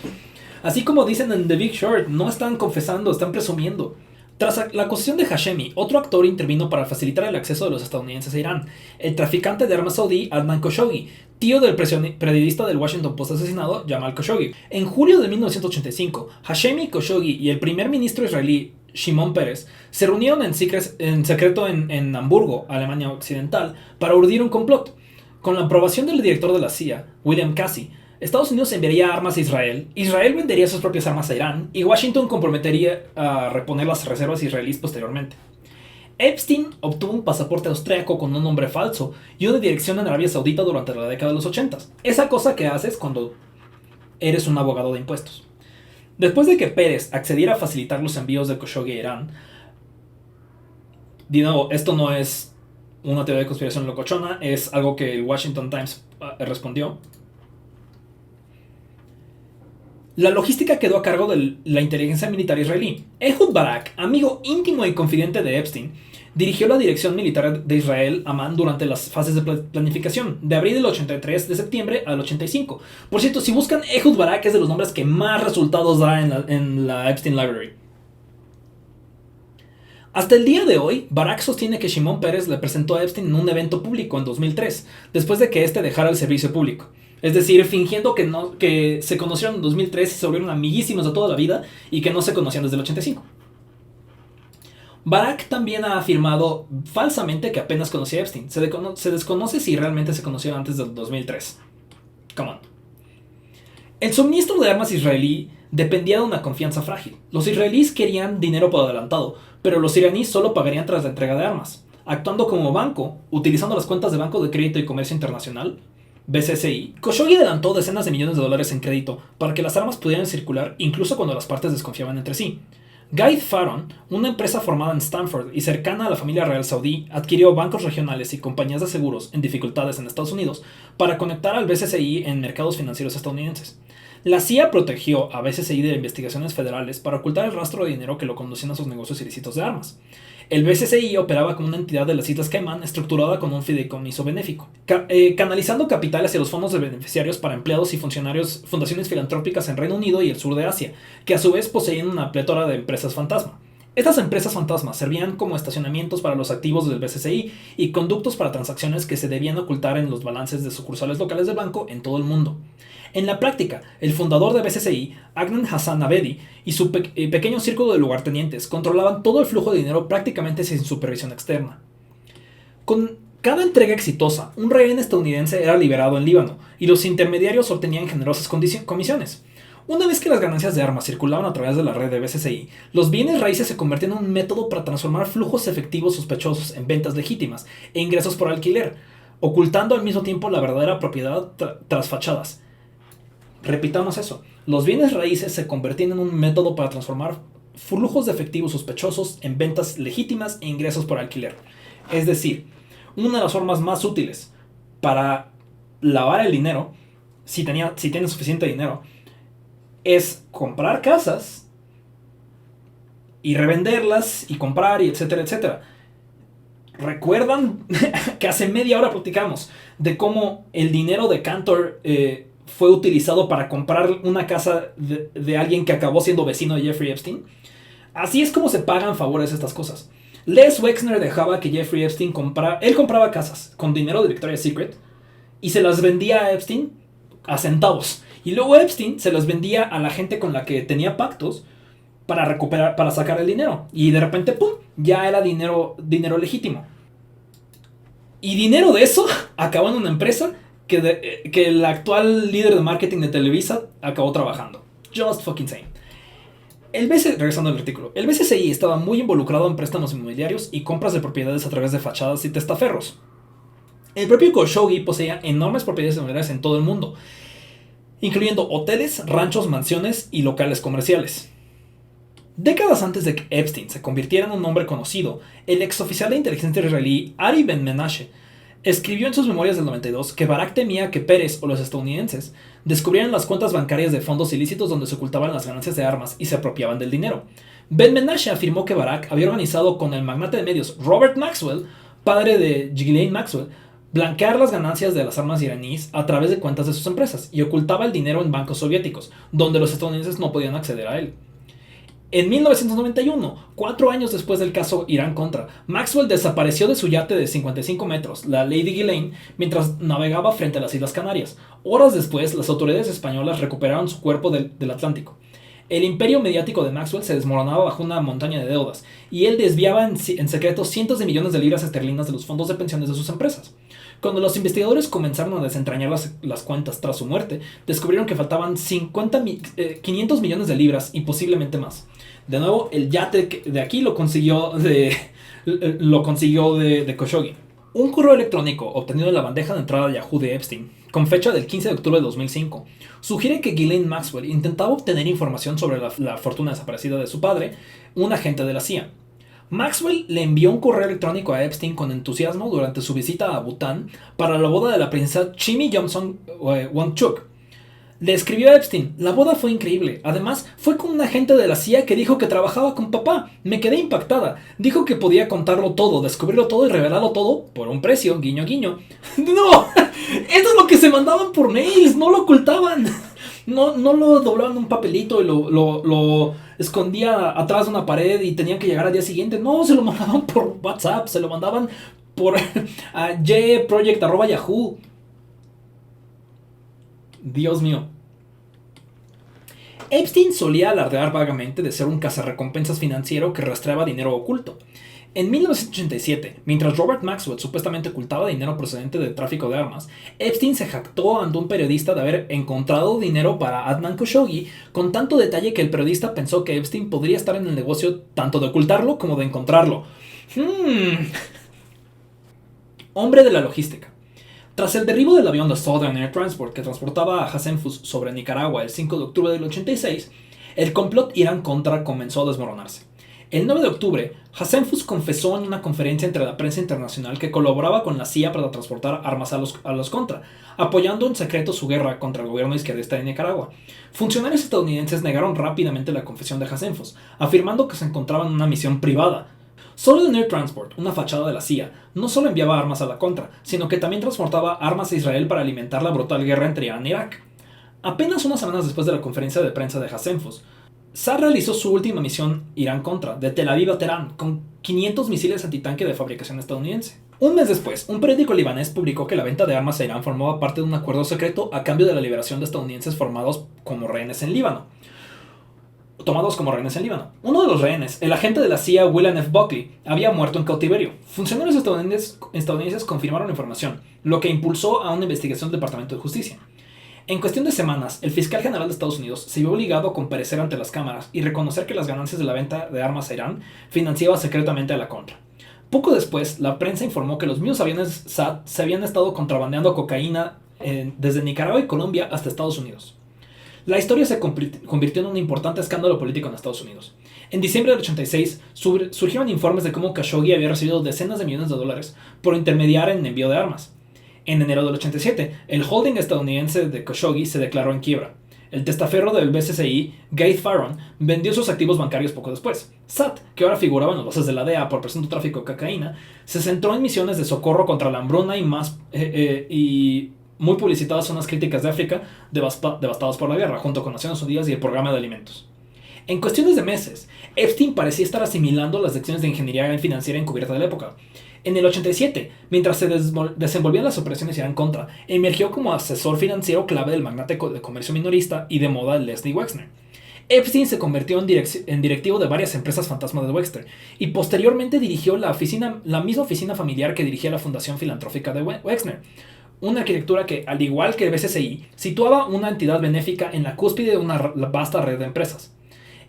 Así como dicen en The Big Short, no están confesando, están presumiendo. Tras la acusación de Hashemi, otro actor intervino para facilitar el acceso de los estadounidenses a Irán: el traficante de armas saudí Adnan Khashoggi, tío del periodista del Washington Post asesinado Jamal Khashoggi. En julio de 1985, Hashemi, Khashoggi y el primer ministro israelí Shimon Peres se reunieron en secreto en Hamburgo, Alemania Occidental, para urdir un complot. Con la aprobación del director de la CIA, William Casey, Estados Unidos enviaría armas a Israel vendería sus propias armas a Irán y Washington comprometería a reponer las reservas israelíes posteriormente. Epstein obtuvo un pasaporte austriaco con un nombre falso y una dirección en Arabia Saudita durante la década de los 80. Esa cosa que haces cuando eres un abogado de impuestos. Después de que Pérez accediera a facilitar los envíos de Khashoggi a Irán, de nuevo, esto no es una teoría de conspiración locochona, es algo que el Washington Times respondió. La logística quedó a cargo de la inteligencia militar israelí. Ehud Barak, amigo íntimo y confidente de Epstein, dirigió la dirección militar de Israel, Amán, durante las fases de planificación, de abril del 83 de septiembre al 85. Por cierto, si buscan Ehud Barak, es de los nombres que más resultados da en la Epstein Library. Hasta el día de hoy, Barak sostiene que Shimon Peres le presentó a Epstein en un evento público en 2003, después de que éste dejara el servicio público. Es decir, fingiendo que se conocieron en 2003 y se volvieron amiguísimos de toda la vida y que no se conocían desde el 85. Barak también ha afirmado falsamente que apenas conocía a Epstein. Se desconoce si realmente se conocieron antes del 2003. Come on. El suministro de armas israelí dependía de una confianza frágil. Los israelíes querían dinero por adelantado, pero los iraníes solo pagarían tras la entrega de armas. Actuando como banco, utilizando las cuentas de Banco de Crédito y Comercio Internacional, BCCI, Khashoggi adelantó decenas de millones de dólares en crédito para que las armas pudieran circular incluso cuando las partes desconfiaban entre sí. Guy Farron, una empresa formada en Stanford y cercana a la familia real saudí, adquirió bancos regionales y compañías de seguros en dificultades en Estados Unidos para conectar al BCCI en mercados financieros estadounidenses. La CIA protegió a BCCI de investigaciones federales para ocultar el rastro de dinero que lo conducían a sus negocios ilícitos de armas. El BCCI operaba como una entidad de las Islas Caimán estructurada con un fideicomiso benéfico, canalizando capital hacia los fondos de beneficiarios para empleados y fundaciones filantrópicas en Reino Unido y el sur de Asia, que a su vez poseían una plétora de empresas fantasma. Estas empresas fantasmas servían como estacionamientos para los activos del BCCI y conductos para transacciones que se debían ocultar en los balances de sucursales locales del banco en todo el mundo. En la práctica, el fundador de BCCI, Adnan Hassan Abedi, y su pequeño círculo de lugartenientes controlaban todo el flujo de dinero prácticamente sin supervisión externa. Con cada entrega exitosa, un rehén estadounidense era liberado en Líbano y los intermediarios obtenían generosas comisiones. Una vez que las ganancias de armas circulaban a través de la red de BCCI, los bienes raíces se convertían en un método para transformar flujos efectivos sospechosos en ventas legítimas e ingresos por alquiler, ocultando al mismo tiempo la verdadera propiedad tras fachadas. Repitamos eso. Los bienes raíces se convertían en un método para transformar flujos de efectivos sospechosos en ventas legítimas e ingresos por alquiler. Es decir, una de las formas más útiles para lavar el dinero, si tienes suficiente dinero, es comprar casas y revenderlas y comprar y etcétera, etcétera. ¿Recuerdan que hace media hora platicamos de cómo el dinero de Cantor fue utilizado para comprar una casa de alguien que acabó siendo vecino de Jeffrey Epstein? Así es como se pagan favores estas cosas. Les Wexner dejaba que Jeffrey Epstein compraba casas con dinero de Victoria's Secret y se las vendía a Epstein a centavos. Y luego Epstein se las vendía a la gente con la que tenía pactos para sacar el dinero. Y de repente, ¡pum!, ya era dinero legítimo. Y dinero de eso acabó en una empresa que el actual líder de marketing de Televisa acabó trabajando. Just fucking same. Regresando al artículo, el BCCI estaba muy involucrado en préstamos inmobiliarios y compras de propiedades a través de fachadas y testaferros. El propio Khashoggi poseía enormes propiedades inmobiliarias en todo el mundo, incluyendo hoteles, ranchos, mansiones y locales comerciales. Décadas antes de que Epstein se convirtiera en un hombre conocido, el exoficial de inteligencia israelí Ari Ben-Menashe escribió en sus memorias del 92 que Barak temía que Pérez o los estadounidenses descubrieran las cuentas bancarias de fondos ilícitos donde se ocultaban las ganancias de armas y se apropiaban del dinero. Ben-Menashe afirmó que Barak había organizado con el magnate de medios Robert Maxwell, padre de Ghislaine Maxwell, blanquear las ganancias de las armas iraníes a través de cuentas de sus empresas y ocultaba el dinero en bancos soviéticos, donde los estadounidenses no podían acceder a él. En 1991, 4 años después del caso Irán-Contra, Maxwell desapareció de su yate de 55 metros, la Lady Ghislaine, mientras navegaba frente a las Islas Canarias. Horas después, las autoridades españolas recuperaron su cuerpo del Atlántico. El imperio mediático de Maxwell se desmoronaba bajo una montaña de deudas, y él desviaba en secreto cientos de millones de libras esterlinas de los fondos de pensiones de sus empresas. Cuando los investigadores comenzaron a desentrañar las cuentas tras su muerte, descubrieron que faltaban 500 millones de libras y posiblemente más. De nuevo, el yate de aquí lo consiguió de Khashoggi. Un correo electrónico obtenido en la bandeja de entrada de Yahoo de Epstein, con fecha del 15 de octubre de 2005, sugiere que Ghislaine Maxwell intentaba obtener información sobre la fortuna desaparecida de su padre, un agente de la CIA. Maxwell le envió un correo electrónico a Epstein con entusiasmo durante su visita a Bután para la boda de la princesa Chimi Johnson Wangchuk. Le escribió a Epstein: la boda fue increíble. Además, fue con un agente de la CIA que dijo que trabajaba con papá. Me quedé impactada. Dijo que podía contarlo todo, descubrirlo todo y revelarlo todo por un precio, guiño guiño. ¡No! Esto es lo que se mandaban por mails, no lo ocultaban. No lo doblaban en un papelito y lo escondía atrás de una pared y tenían que llegar al día siguiente. No, se lo mandaban por WhatsApp, se lo mandaban por jproject@yahoo. Dios mío. Epstein solía alardear vagamente de ser un cazarrecompensas financiero que rastreaba dinero oculto. En 1987, mientras Robert Maxwell supuestamente ocultaba dinero procedente de tráfico de armas, Epstein se jactó ante un periodista de haber encontrado dinero para Adnan Khashoggi con tanto detalle que el periodista pensó que Epstein podría estar en el negocio tanto de ocultarlo como de encontrarlo. Hombre de la logística. Tras el derribo del avión de Southern Air Transport que transportaba a Hassenfuss sobre Nicaragua el 5 de octubre del 86, el complot Irán-Contra comenzó a desmoronarse. El 9 de octubre, Hassenfuss confesó en una conferencia entre la prensa internacional que colaboraba con la CIA para transportar armas a los Contra, apoyando en secreto su guerra contra el gobierno izquierdista de Nicaragua. Funcionarios estadounidenses negaron rápidamente la confesión de Hassenfuss, afirmando que se encontraba en una misión privada. Southern Air Transport, una fachada de la CIA, no solo enviaba armas a la Contra, sino que también transportaba armas a Israel para alimentar la brutal guerra entre Irán e Irak. Apenas unas semanas después de la conferencia de prensa de Hassenfuss, Saad realizó su última misión Irán-Contra, de Tel Aviv a Teherán, con 500 misiles antitanque de fabricación estadounidense. Un mes después, un periódico libanés publicó que la venta de armas a Irán formaba parte de un acuerdo secreto a cambio de la liberación de estadounidenses tomados como rehenes en Líbano. Uno de los rehenes, el agente de la CIA William F. Buckley, había muerto en cautiverio. Funcionarios estadounidenses confirmaron la información, lo que impulsó a una investigación del Departamento de Justicia. En cuestión de semanas, el fiscal general de Estados Unidos se vio obligado a comparecer ante las cámaras y reconocer que las ganancias de la venta de armas a Irán financiaba secretamente a la Contra. Poco después, la prensa informó que los mismos aviones SAT se habían estado contrabandeando cocaína desde Nicaragua y Colombia hasta Estados Unidos. La historia se convirtió en un importante escándalo político en Estados Unidos. En diciembre del 86 surgieron informes de cómo Khashoggi había recibido decenas de millones de dólares por intermediar en envío de armas. En enero del 87, el holding estadounidense de Khashoggi se declaró en quiebra. El testaferro del BCCI, Gabe Farron, vendió sus activos bancarios poco después. SAT, que ahora figuraba en los bases de la DEA por presunto tráfico de cocaína, se centró en misiones de socorro contra la hambruna y muy publicitadas zonas críticas de África devastadas por la guerra, junto con Naciones Unidas y el Programa de Alimentos. En cuestiones de meses, Epstein parecía estar asimilando las lecciones de ingeniería financiera encubierta de la época. En el 87, mientras se desenvolvían las operaciones Irán-Contra, emergió como asesor financiero clave del magnate de comercio minorista y de moda Leslie Wexner. Epstein se convirtió en directivo de varias empresas fantasma de Wexner y posteriormente dirigió la misma oficina familiar que dirigía la Fundación Filantrópica de Wexner, una arquitectura que, al igual que el BCCI, situaba una entidad benéfica en la cúspide de una vasta red de empresas.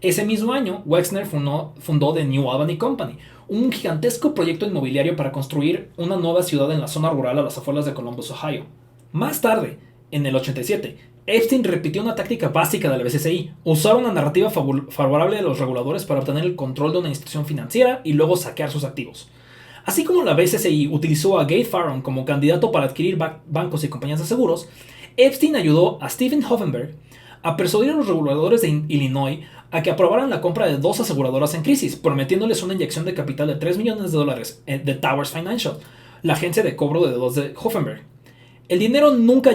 Ese mismo año, Wexner fundó The New Albany Company, un gigantesco proyecto inmobiliario para construir una nueva ciudad en la zona rural a las afueras de Columbus, Ohio. Más tarde, en el 87, Epstein repitió una táctica básica del BCCI, usar una narrativa favorable de los reguladores para obtener el control de una institución financiera y luego saquear sus activos. Así como la BCCI utilizó a Gabe Farron como candidato para adquirir bancos y compañías de seguros, Epstein ayudó a Stephen Hoffenberg a persuadir a los reguladores de Illinois a que aprobaran la compra de 2 aseguradoras en crisis, prometiéndoles una inyección de capital de $3 millones de Towers Financial, la agencia de cobro de deudas de Hoffenberg. El dinero nunca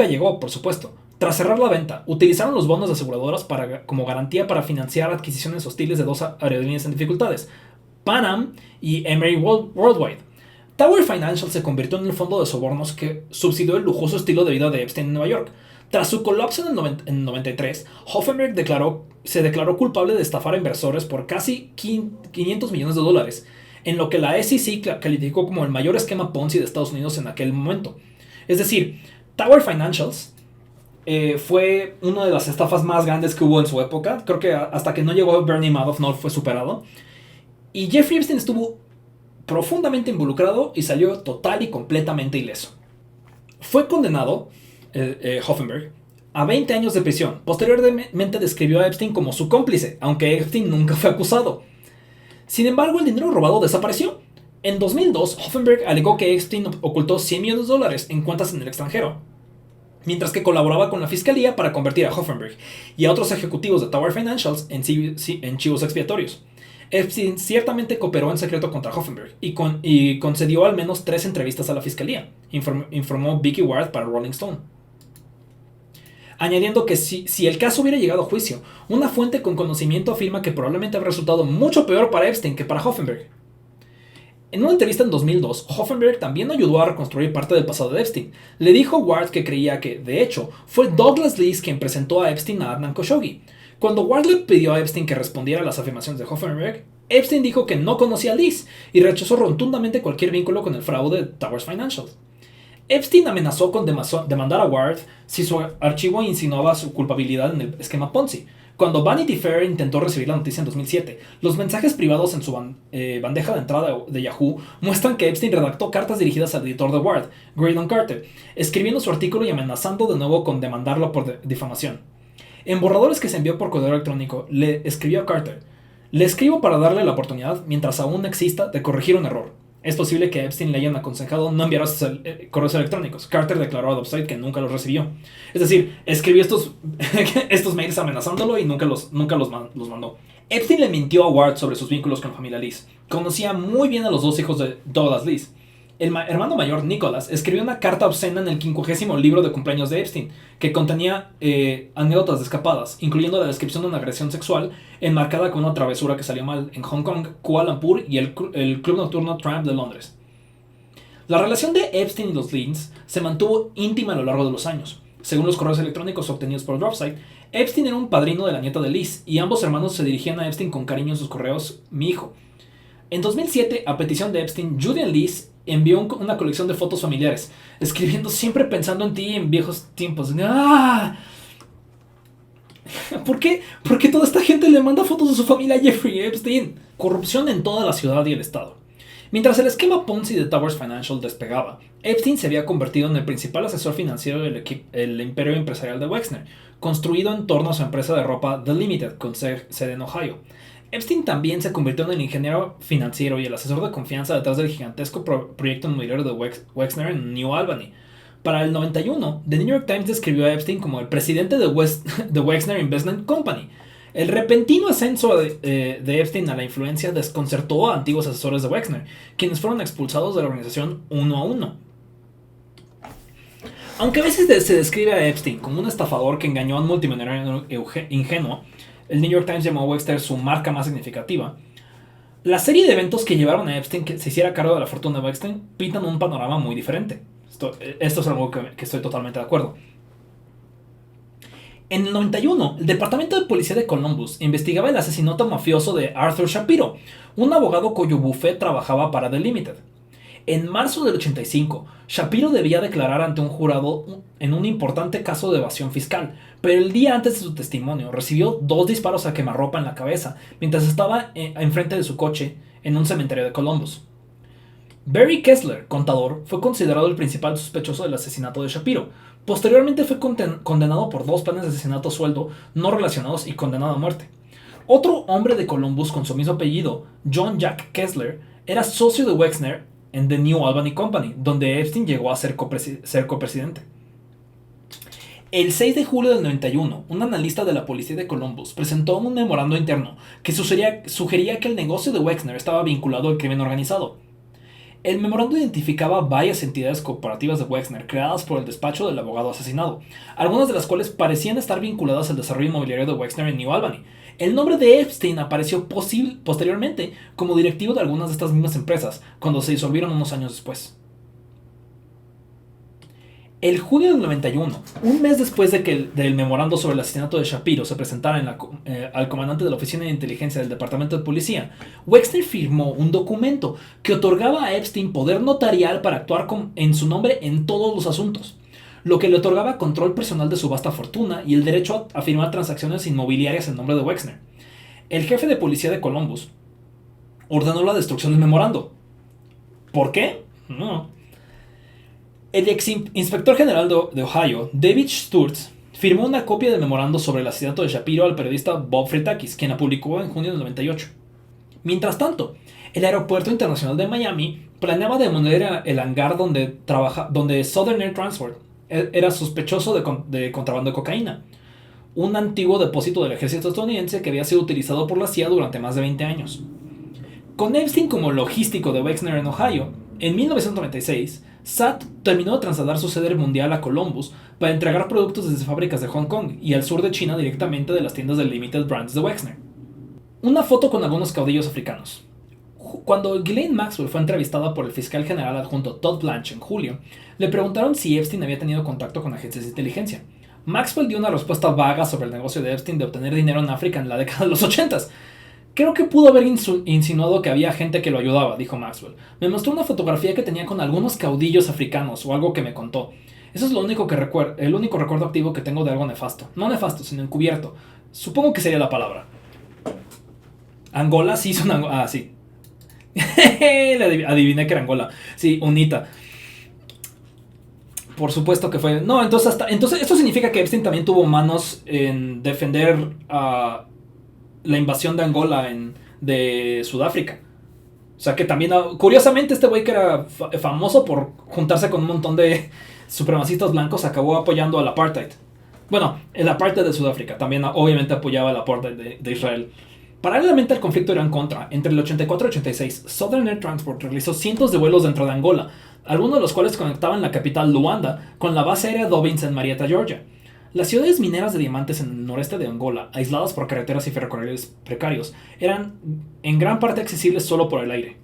llegó, por supuesto. Tras cerrar la venta, utilizaron los bonos de aseguradoras como garantía para financiar adquisiciones hostiles de 2 aerolíneas en dificultades, Pan Am y Emery Worldwide. Tower Financial se convirtió en el fondo de sobornos que subsidió el lujoso estilo de vida de Epstein en Nueva York. Tras su colapso en 93, Hoffenberg se declaró culpable de estafar a inversores por casi $500 millones, en lo que la SEC calificó como el mayor esquema Ponzi de Estados Unidos en aquel momento. Es decir, Tower Financials fue una de las estafas más grandes que hubo en su época. Creo que hasta que no llegó Bernie Madoff no fue superado. Y Jeffrey Epstein estuvo profundamente involucrado y salió total y completamente ileso. Fue condenado Hoffenberg a 20 años de prisión. Posteriormente describió a Epstein como su cómplice, aunque Epstein nunca fue acusado. Sin embargo, el dinero robado desapareció. En 2002, Hoffenberg alegó que Epstein ocultó $100 millones en cuentas en el extranjero, mientras que colaboraba con la fiscalía para convertir a Hoffenberg y a otros ejecutivos de Tower Financials en chivos expiatorios. Epstein ciertamente cooperó en secreto contra Hoffenberg y concedió al menos 3 entrevistas a la fiscalía, informó Vicky Ward para Rolling Stone. Añadiendo que si el caso hubiera llegado a juicio, una fuente con conocimiento afirma que probablemente habría resultado mucho peor para Epstein que para Hoffenberg. En una entrevista en 2002, Hoffenberg también ayudó a reconstruir parte del pasado de Epstein. Le dijo Ward que creía que, de hecho, fue Douglas Leese quien presentó a Epstein a Adnan Khashoggi. Cuando Ward le pidió a Epstein que respondiera a las afirmaciones de Hoffenberg, Epstein dijo que no conocía a Leese y rechazó rotundamente cualquier vínculo con el fraude de Towers Financial. Epstein amenazó con demandar a Ward si su archivo insinuaba su culpabilidad en el esquema Ponzi. Cuando Vanity Fair intentó recibir la noticia en 2007, los mensajes privados en su bandeja de entrada de Yahoo muestran que Epstein redactó cartas dirigidas al editor de Ward, Graydon Carter, escribiendo su artículo y amenazando de nuevo con demandarlo por difamación. En borradores que se envió por correo electrónico, le escribió a Carter: "Le escribo para darle la oportunidad, mientras aún exista, de corregir un error. Es posible que Epstein le hayan aconsejado no enviar correos electrónicos". Carter declaró a Upside que nunca los recibió. Es decir, escribió estos mails amenazándolo y nunca los mandó. Epstein le mintió a Ward sobre sus vínculos con la familia Leese. Conocía muy bien a los 2 hijos de Douglas Leese. El hermano mayor, Nicholas, escribió una carta obscena en el 50º libro de cumpleaños de Epstein, que contenía anécdotas de escapadas, incluyendo la descripción de una agresión sexual enmarcada con una travesura que salió mal en Hong Kong, Kuala Lumpur y el club nocturno Tramp de Londres. La relación de Epstein y los Lynns se mantuvo íntima a lo largo de los años. Según los correos electrónicos obtenidos por Dropsite, Epstein era un padrino de la nieta de Liz, y ambos hermanos se dirigían a Epstein con cariño en sus correos: mi hijo. En 2007, a petición de Epstein, Julian Lees envió una colección de fotos familiares, escribiendo: siempre pensando en ti en viejos tiempos. ¡Ah! ¿Por qué toda esta gente le manda fotos de su familia a Jeffrey Epstein? Corrupción en toda la ciudad y el estado. Mientras el esquema Ponzi de Towers Financial despegaba, Epstein se había convertido en el principal asesor financiero del imperio empresarial de Wexner, construido en torno a su empresa de ropa The Limited, con sede en Ohio. Epstein también se convirtió en el ingeniero financiero y el asesor de confianza detrás del gigantesco proyecto inmobiliario de Wexner en New Albany. Para el 91, The New York Times describió a Epstein como el presidente de Wexner Investment Company. El repentino ascenso de Epstein a la influencia desconcertó a antiguos asesores de Wexner, quienes fueron expulsados de la organización uno a uno. Aunque a veces se describe a Epstein como un estafador que engañó a un multimillonario ingenuo, el New York Times llamó a Wexner su marca más significativa. La serie de eventos que llevaron a Epstein que se hiciera cargo de la fortuna de Wexner pintan un panorama muy diferente. Esto es algo que estoy totalmente de acuerdo. En el 91, el Departamento de Policía de Columbus investigaba el asesinato mafioso de Arthur Shapiro, un abogado cuyo bufete trabajaba para The Limited. En marzo del 85, Shapiro debía declarar ante un jurado en un importante caso de evasión fiscal, pero el día antes de su testimonio recibió 2 disparos a quemarropa en la cabeza mientras estaba enfrente de su coche en un cementerio de Columbus. Barry Kessler, contador, fue considerado el principal sospechoso del asesinato de Shapiro. Posteriormente fue condenado por 2 planes de asesinato a sueldo no relacionados y condenado a muerte. Otro hombre de Columbus con su mismo apellido, John Jack Kessler, era socio de Wexner en The New Albany Company, donde Epstein llegó a ser copresidente. El 6 de julio del 91, un analista de la policía de Columbus presentó un memorando interno que sugería que el negocio de Wexner estaba vinculado al crimen organizado. El memorando identificaba varias entidades cooperativas de Wexner creadas por el despacho del abogado asesinado, algunas de las cuales parecían estar vinculadas al desarrollo inmobiliario de Wexner en New Albany. El nombre de Epstein apareció posteriormente como directivo de algunas de estas mismas empresas, cuando se disolvieron unos años después. El junio del 91, un mes después de que del memorando sobre el asesinato de Shapiro se presentara al comandante de la Oficina de Inteligencia del Departamento de Policía, Wexner firmó un documento que otorgaba a Epstein poder notarial para actuar en su nombre en todos los asuntos, lo que le otorgaba control personal de su vasta fortuna y el derecho a firmar transacciones inmobiliarias en nombre de Wexner. El jefe de policía de Columbus ordenó la destrucción del memorando. ¿Por qué? No. El ex inspector general de Ohio, David Sturz, firmó una copia del memorando sobre el asesinato de Shapiro al periodista Bob Fritakis, quien la publicó en junio del 98. Mientras tanto, el Aeropuerto Internacional de Miami planeaba demoler el hangar donde Southern Air Transport era sospechoso de contrabando de cocaína, un antiguo depósito del ejército estadounidense que había sido utilizado por la CIA durante más de 20 años. Con Epstein como logístico de Wexner en Ohio, en 1996, SAT terminó de trasladar su sede mundial a Columbus para entregar productos desde fábricas de Hong Kong y al sur de China directamente de las tiendas de Limited Brands de Wexner. Una foto con algunos caudillos africanos. Cuando Ghislaine Maxwell fue entrevistada por el fiscal general adjunto Todd Blanche en julio, le preguntaron si Epstein había tenido contacto con agencias de inteligencia. Maxwell dio una respuesta vaga sobre el negocio de Epstein de obtener dinero en África en la década de los 80s. Creo que pudo haber insinuado que había gente que lo ayudaba, dijo Maxwell. Me mostró una fotografía que tenía con algunos caudillos africanos o algo que me contó. Eso es el único recuerdo activo que tengo de algo nefasto. No nefasto, sino encubierto. Supongo que sería la palabra. ¿Angola? Sí, son Angola. Ah, sí. Adiviné que era Angola. Sí, UNITA. Por supuesto que fue. No, entonces esto significa que Epstein también tuvo manos en defender a la invasión de Angola de Sudáfrica. O sea que también, curiosamente, este güey que era famoso por juntarse con un montón de supremacistas blancos acabó apoyando al apartheid. Bueno, el apartheid de Sudáfrica. También obviamente apoyaba el apartheid de Israel. Paralelamente al conflicto Irán-Contra, entre el 84 y 86, Southern Air Transport realizó cientos de vuelos dentro de Angola, algunos de los cuales conectaban la capital Luanda con la base aérea Dobbins en Marietta, Georgia. Las ciudades mineras de diamantes en el noreste de Angola, aisladas por carreteras y ferrocarriles precarios, eran en gran parte accesibles solo por el aire.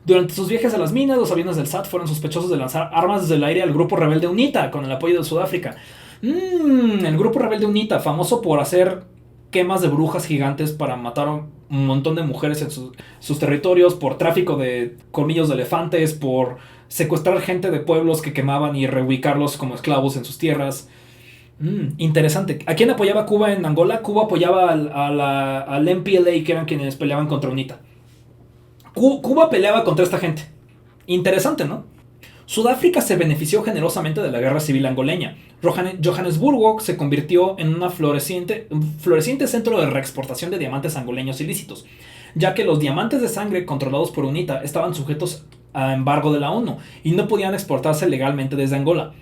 Durante sus viajes a las minas, los aviones del SAT fueron sospechosos de lanzar armas desde el aire al grupo rebelde UNITA con el apoyo de Sudáfrica. El grupo rebelde UNITA, famoso por hacer quemas de brujas gigantes para matar a un montón de mujeres en sus territorios, por tráfico de colmillos de elefantes, por secuestrar gente de pueblos que quemaban y reubicarlos como esclavos en sus tierras. Interesante. ¿A quién apoyaba Cuba en Angola? Cuba apoyaba al MPLA, que eran quienes peleaban contra UNITA. Cuba peleaba contra esta gente. Interesante, ¿no? Sudáfrica se benefició generosamente de la guerra civil angoleña. Johannesburgo se convirtió en un floreciente centro de reexportación de diamantes angoleños ilícitos, ya que los diamantes de sangre controlados por UNITA estaban sujetos a embargo de la ONU y no podían exportarse legalmente desde Angola.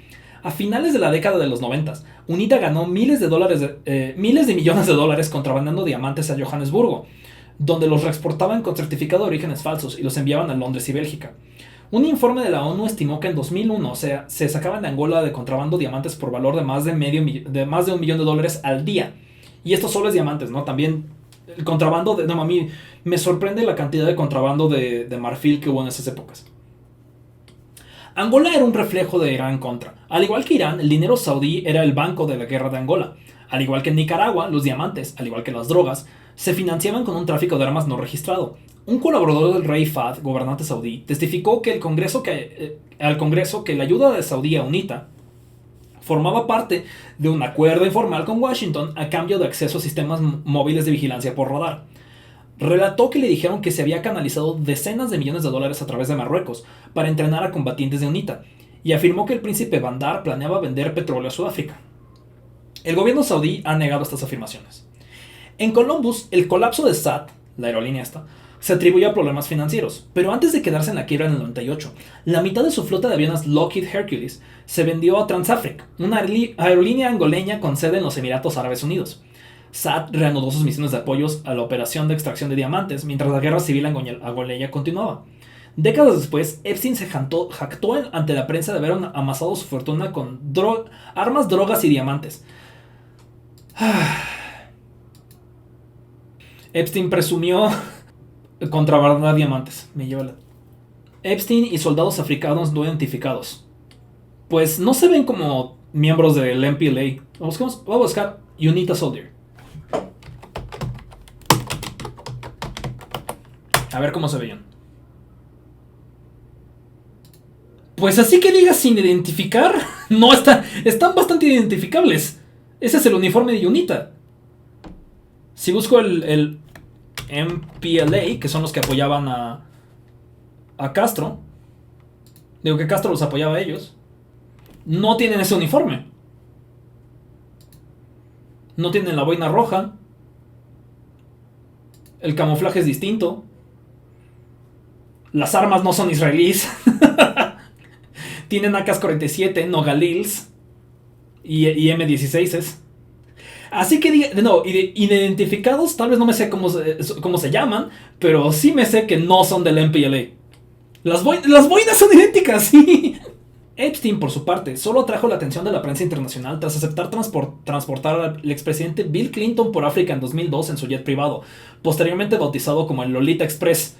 A finales de la década de los 90, UNITA ganó miles de millones de dólares contrabandeando diamantes a Johannesburgo, donde los reexportaban con certificado de orígenes falsos y los enviaban a Londres y Bélgica. Un informe de la ONU estimó que en 2001 se sacaban de Angola de contrabando diamantes por valor de más de $1 millón al día. Y esto solo es diamantes, ¿no? También el contrabando no, a mí me sorprende la cantidad de contrabando de marfil que hubo en esas épocas. Angola era un reflejo de Irán-Contra. Al igual que Irán, el dinero saudí era el banco de la guerra de Angola. Al igual que en Nicaragua, los diamantes, al igual que las drogas, se financiaban con un tráfico de armas no registrado. Un colaborador del rey Fahd, gobernante saudí, testificó que al Congreso que la ayuda de Saudí a UNITA formaba parte de un acuerdo informal con Washington a cambio de acceso a sistemas móviles de vigilancia por radar. Relató que le dijeron que se había canalizado decenas de millones de dólares a través de Marruecos para entrenar a combatientes de UNITA, y afirmó que el príncipe Bandar planeaba vender petróleo a Sudáfrica. El gobierno saudí ha negado estas afirmaciones. En Columbus, el colapso de SAT, la aerolínea esta, se atribuyó a problemas financieros, pero antes de quedarse en la quiebra en el 98, la mitad de su flota de aviones Lockheed Hercules se vendió a Transafric, una aerolínea angoleña con sede en los Emiratos Árabes Unidos. SAT reanudó sus misiones de apoyos a la operación de extracción de diamantes mientras la guerra civil angoleña continuaba. Décadas después, Epstein se jactó ante la prensa de haber amasado su fortuna con armas, drogas y diamantes. Epstein presumió contrabandar diamantes. Epstein y soldados africanos no identificados. Pues no se ven como miembros del MPLA. Vamos a buscar UNITA Soldier. A ver cómo se veían. Pues así que digas sin identificar. No, están bastante identificables. Ese es el uniforme de UNITA. Si busco el MPLA, que son los que apoyaban a Castro, digo que Castro los apoyaba a ellos, no tienen ese uniforme. No tienen la boina roja. El camuflaje es distinto. Las armas no son israelíes. Tienen AK-47, no Galils y M16s. Así que, identificados, tal vez no me sé cómo se llaman, pero sí me sé que no son del MPLA. Las boinas son idénticas, sí. Epstein, por su parte, solo atrajo la atención de la prensa internacional tras aceptar transportar al expresidente Bill Clinton por África en 2002 en su jet privado, posteriormente bautizado como el Lolita Express.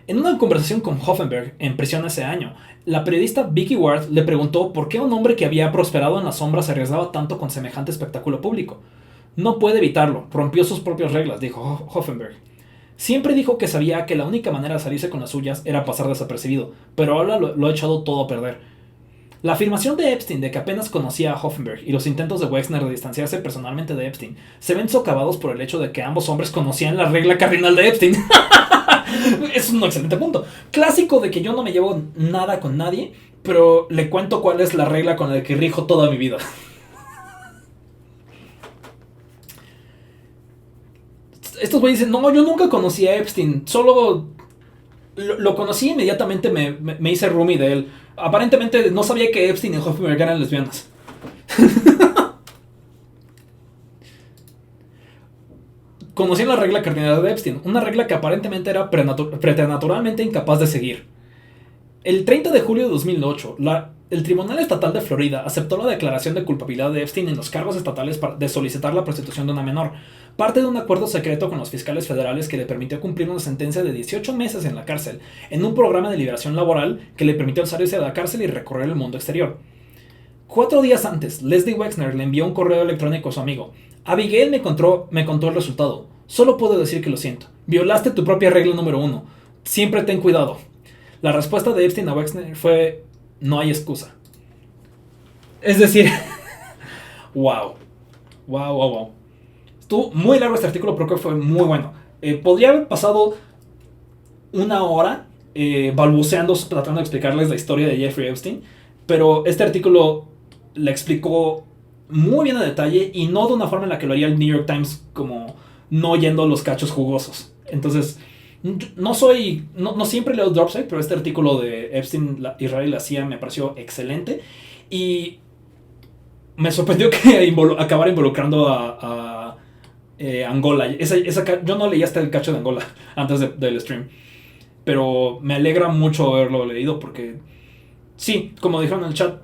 En una conversación con Hoffenberg en prisión ese año, la periodista Vicky Ward le preguntó por qué un hombre que había prosperado en las sombras se arriesgaba tanto con semejante espectáculo público. No puede evitarlo, rompió sus propias reglas, dijo Hoffenberg. Siempre dijo que sabía que la única manera de salirse con las suyas era pasar desapercibido, pero ahora lo ha echado todo a perder. La afirmación de Epstein de que apenas conocía a Hoffenberg y los intentos de Wexner de distanciarse personalmente de Epstein se ven socavados por el hecho de que ambos hombres conocían la regla cardinal de Epstein. Es un excelente punto. Clásico de que yo no me llevo nada con nadie, pero le cuento cuál es la regla con la que rijo toda mi vida. Estos güeyes dicen, no, yo nunca conocí a Epstein, solo lo conocí inmediatamente, me hice roomie de él. Aparentemente no sabía que Epstein y Hoffenberg eran lesbianas. conocían la regla cardinal de Epstein, una regla que aparentemente era preternaturalmente incapaz de seguir. El 30 de julio de 2008, el Tribunal Estatal de Florida aceptó la declaración de culpabilidad de Epstein en los cargos estatales de solicitar la prostitución de una menor, parte de un acuerdo secreto con los fiscales federales que le permitió cumplir una sentencia de 18 meses en la cárcel, en un programa de liberación laboral que le permitió salirse de la cárcel y recorrer el mundo exterior. 4 días antes, Leslie Wexner le envió un correo electrónico a su amigo. Abigail me contó el resultado. Solo puedo decir que lo siento. Violaste tu propia regla número 1. Siempre ten cuidado. La respuesta de Epstein a Wexner fue: no hay excusa. Es decir, wow. Estuvo muy largo este artículo, pero creo que fue muy bueno. Podría haber pasado una hora balbuceando, tratando de explicarles la historia de Jeffrey Epstein, pero este artículo la explicó muy bien a detalle y no de una forma en la que lo haría el New York Times, como no oyendo los cachos jugosos. Entonces, no siempre leo Dropsite, pero este artículo de Epstein, Israel y la CIA me pareció excelente y me sorprendió que acabara involucrando a Angola. Yo no leí hasta el cacho de Angola antes del stream, pero me alegra mucho haberlo leído porque sí, como dijeron en el chat,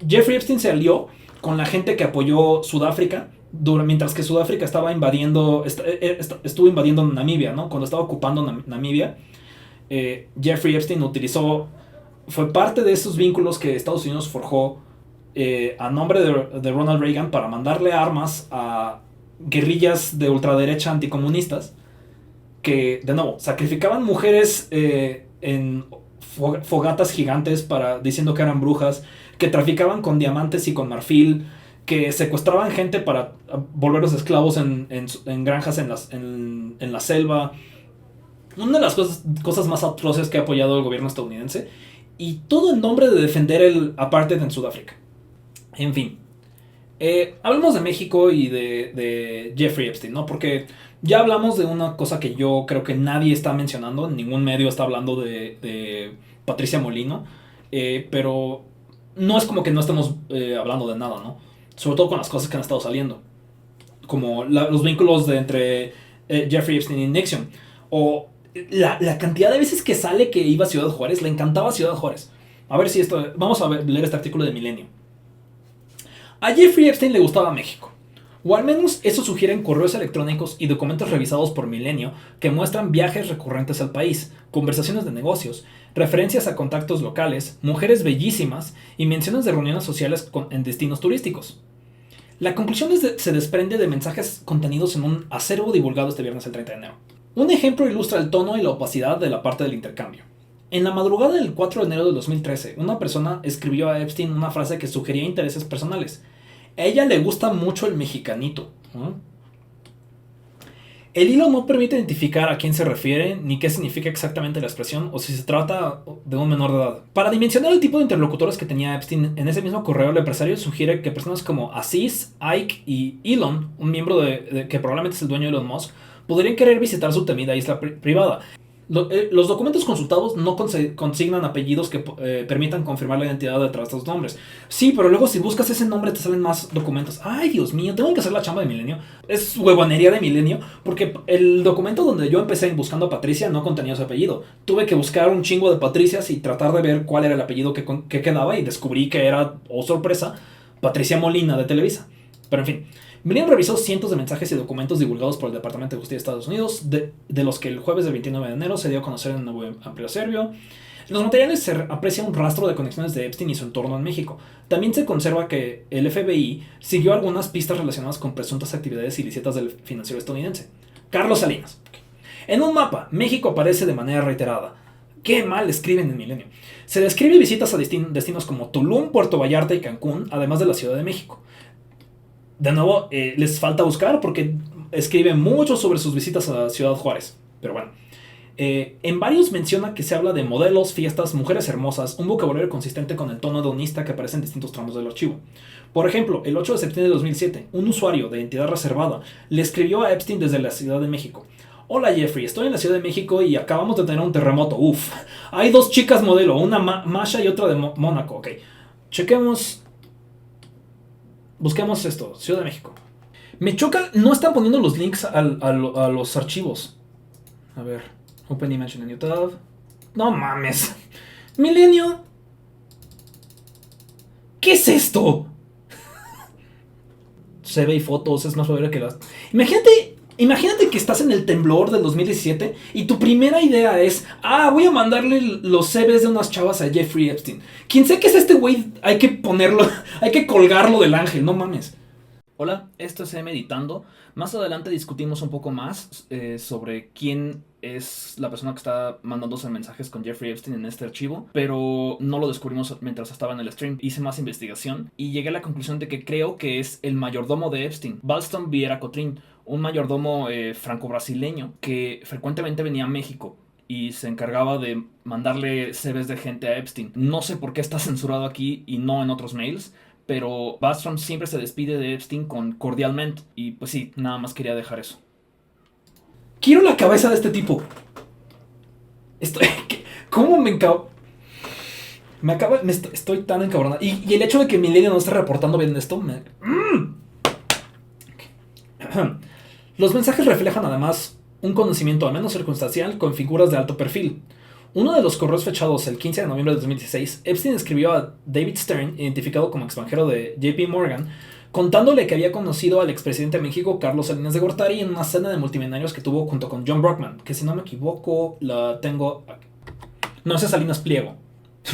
Jeffrey Epstein se alió con la gente que apoyó Sudáfrica mientras que Sudáfrica estuvo invadiendo Namibia, ¿no? Cuando estaba ocupando Namibia, Jeffrey Epstein fue parte de esos vínculos que Estados Unidos forjó a nombre de Ronald Reagan para mandarle armas a guerrillas de ultraderecha anticomunistas que, de nuevo, sacrificaban mujeres en fogatas gigantes diciendo que eran brujas, que traficaban con diamantes y con marfil, que secuestraban gente para volverlos esclavos en granjas en la selva. Una de las cosas más atroces que ha apoyado el gobierno estadounidense, y todo en nombre de defender el apartheid en Sudáfrica. En fin, hablemos de México y de Jeffrey Epstein, ¿no? Porque ya hablamos de una cosa que yo creo que nadie está mencionando, ningún medio está hablando de Patricia Molino, pero no es como que no estemos hablando de nada, ¿no? Sobre todo con las cosas que han estado saliendo, como los vínculos entre Jeffrey Epstein y Nixon, o la cantidad de veces que sale que iba a Ciudad Juárez. Le encantaba Ciudad Juárez. A ver si vamos a leer este artículo de Milenio. A Jeffrey Epstein le gustaba México, o al menos eso sugieren correos electrónicos y documentos revisados por Milenio que muestran viajes recurrentes al país, conversaciones de negocios, referencias a contactos locales, mujeres bellísimas y menciones de reuniones sociales en destinos turísticos. La conclusión se desprende de mensajes contenidos en un acervo divulgado este viernes el 30 de enero. Un ejemplo ilustra el tono y la opacidad de la parte del intercambio. En la madrugada del 4 de enero de 2013, una persona escribió a Epstein una frase que sugería intereses personales. A ella le gusta mucho el mexicanito. El hilo no permite identificar a quién se refiere, ni qué significa exactamente la expresión, o si se trata de un menor de edad. Para dimensionar el tipo de interlocutores que tenía Epstein, en ese mismo correo el empresario sugiere que personas como Aziz, Ike y Elon, un miembro que probablemente es el dueño de Elon Musk, podrían querer visitar su temida isla privada. Los documentos consultados no consignan apellidos que permitan confirmar la identidad detrás de estos nombres. Sí, pero luego si buscas ese nombre te salen más documentos. Ay, Dios mío, tengo que hacer la chamba de Milenio. Es huevonería de Milenio, porque el documento donde yo empecé buscando a Patricia no contenía su apellido. Tuve que buscar un chingo de Patricias y tratar de ver cuál era el apellido que quedaba, y descubrí que era, oh sorpresa, Patricia Molina de Televisa. Pero en fin, Milenio revisó cientos de mensajes y documentos divulgados por el Departamento de Justicia de Estados Unidos, de los que el jueves del 29 de enero se dio a conocer en un nuevo amplio serbio. En los materiales se aprecia un rastro de conexiones de Epstein y su entorno en México. También se conserva que el FBI siguió algunas pistas relacionadas con presuntas actividades ilícitas del financiero estadounidense. Carlos Salinas. En un mapa, México aparece de manera reiterada. Qué mal escriben en Milenio. Se describe visitas a destinos como Tulum, Puerto Vallarta y Cancún, además de la Ciudad de México. De nuevo, les falta buscar porque escribe mucho sobre sus visitas a Ciudad Juárez. Pero bueno, en varios menciona que se habla de modelos, fiestas, mujeres hermosas, un vocabulario consistente con el tono hedonista que aparece en distintos tramos del archivo. Por ejemplo, el 8 de septiembre de 2007, un usuario de entidad reservada le escribió a Epstein desde la Ciudad de México. Hola Jeffrey, estoy en la Ciudad de México y acabamos de tener un terremoto. Uf, hay 2 chicas modelo, una Masha y otra de Mónaco. Ok, chequemos. Busquemos esto, Ciudad de México. Me choca, no están poniendo los links a los archivos. A ver, Open Image in a New Tab. No mames. Milenio. ¿Qué es esto? Se ve y fotos, es más probable que las... Imagínate que estás en el temblor del 2017 y tu primera idea es, voy a mandarle los CVs de unas chavas a Jeffrey Epstein. Quien sé que es este güey, hay que ponerlo, hay que colgarlo del ángel, no mames. Hola, esto es Meditando. Más adelante discutimos un poco más sobre quién es la persona que está mandándose mensajes con Jeffrey Epstein en este archivo, pero no lo descubrimos mientras estaba en el stream. Hice más investigación y llegué a la conclusión de que creo que es el mayordomo de Epstein, Balston Vieira Cotrim, un mayordomo franco-brasileño que frecuentemente venía a México y se encargaba de mandarle CVs de gente a Epstein. No sé por qué está censurado aquí y no en otros mails, pero Bastrom siempre se despide de Epstein con cordialmente. Y pues sí, nada más quería dejar eso. Quiero la cabeza de este tipo. ¿Cómo me estoy tan encabronado. Y el hecho de que Milenio no esté reportando bien esto Los mensajes reflejan además un conocimiento al menos circunstancial con figuras de alto perfil. Uno de los correos fechados el 15 de noviembre de 2016, Epstein escribió a David Stern, identificado como extranjero de JP Morgan, contándole que había conocido al expresidente de México, Carlos Salinas de Gortari, en una cena de multimillonarios que tuvo junto con John Brockman, que si no me equivoco la tengo... No, ese es Salinas Pliego.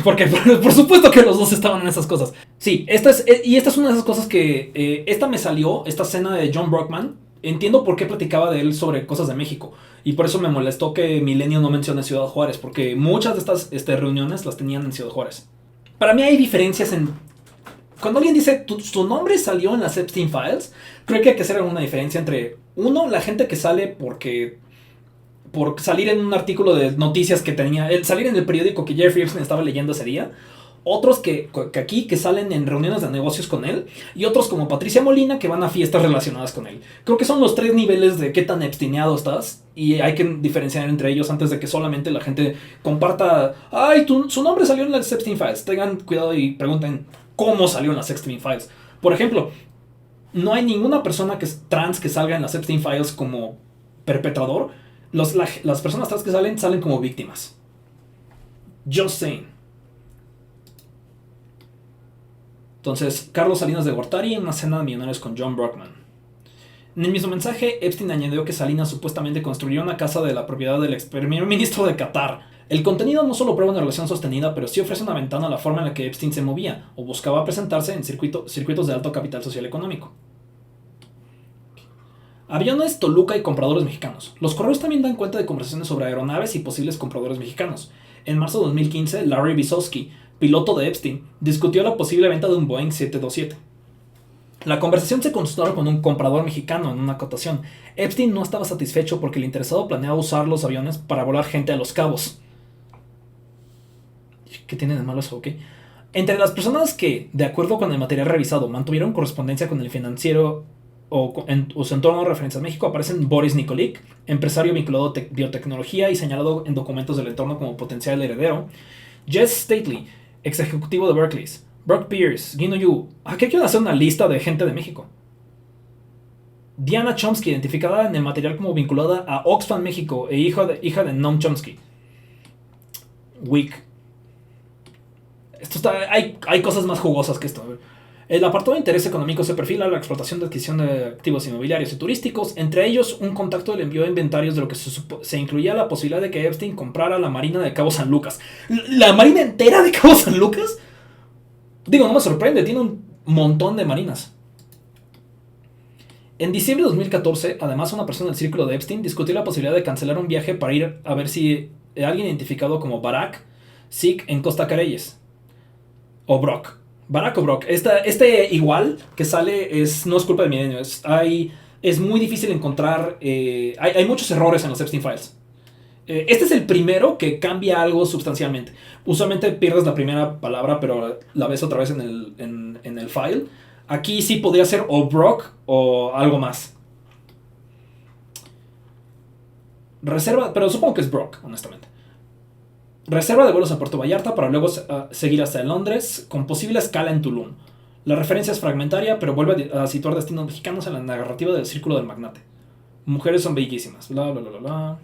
Porque por supuesto que los dos estaban en esas cosas. Sí, esta es una de esas cosas que... esta me salió, esta cena de John Brockman. Entiendo por qué platicaba de él sobre cosas de México. Y por eso me molestó que Milenio no mencione Ciudad Juárez. Porque muchas de estas reuniones las tenían en Ciudad Juárez. Para mí hay diferencias en... Cuando alguien dice su nombre salió en las Epstein Files, creo que hay que hacer una diferencia entre... Uno, la gente que sale por salir en un artículo de noticias que tenía... salir en el periódico que Jeffrey Epstein estaba leyendo ese día. Otros que salen en reuniones de negocios con él. Y otros como Patricia Molina que van a fiestas relacionadas con él. Creo que son los tres niveles de qué tan epsteineado estás. Y hay que diferenciar entre ellos antes de que solamente la gente comparta... su nombre salió en las Epstein Files. Tengan cuidado y pregunten cómo salió en las Epstein Files. Por ejemplo, no hay ninguna persona que es trans que salga en las Epstein Files como perpetrador. Las personas trans que salen como víctimas. Just saying. Entonces, Carlos Salinas de Gortari en una cena de millonarios con John Brockman. En el mismo mensaje, Epstein añadió que Salinas supuestamente construyó una casa de la propiedad del ex primer ministro de Qatar. El contenido no solo prueba una relación sostenida, pero sí ofrece una ventana a la forma en la que Epstein se movía o buscaba presentarse en circuitos de alto capital social económico. Aviones, Toluca y compradores mexicanos. Los correos también dan cuenta de conversaciones sobre aeronaves y posibles compradores mexicanos. En marzo de 2015, Larry Visosky, piloto de Epstein, discutió la posible venta de un Boeing 727. La conversación se consultó con un comprador mexicano en una acotación. Epstein no estaba satisfecho porque el interesado planeaba usar los aviones para volar gente a Los Cabos. ¿Qué tiene de malo eso? ¿Ok? Entre las personas que, de acuerdo con el material revisado, mantuvieron correspondencia con el financiero o su entorno de referencia a México, aparecen Boris Nikolic, empresario vinculado a biotecnología y señalado en documentos del entorno como potencial heredero; Jess Stately, ex ejecutivo de Berkeley; Brock Pierce, Gino Yu. Aquí quiero hacer una lista de gente de México. Diana Chomsky, identificada en el material como vinculada a Oxfam México e hija de Noam Chomsky. Wick. Hay cosas más jugosas que esto. El apartado de interés económico se perfila a la explotación de adquisición de activos inmobiliarios y turísticos, entre ellos un contacto del envío de inventarios de lo que se incluía la posibilidad de que Epstein comprara la marina de Cabo San Lucas. ¿La marina entera de Cabo San Lucas? Digo, no me sorprende, tiene un montón de marinas. En diciembre de 2014, además, una persona del círculo de Epstein discutió la posibilidad de cancelar un viaje para ir a ver si alguien identificado como Barack Sikh en Costa Careyes. O Brock. Barack o Brock. Este igual que sale no es culpa de Milenio. Es muy difícil encontrar... hay muchos errores en los Epstein Files. Este es el primero que cambia algo sustancialmente. Usualmente pierdes la primera palabra, pero la ves otra vez en el file. Aquí sí podría ser o Brock o algo más. Reserva, pero supongo que es Brock, honestamente. Reserva de vuelos a Puerto Vallarta para luego seguir hasta Londres, con posible escala en Tulum. La referencia es fragmentaria, pero vuelve a situar destinos mexicanos en la narrativa del círculo del magnate. Mujeres son bellísimas, bla bla bla bla bla.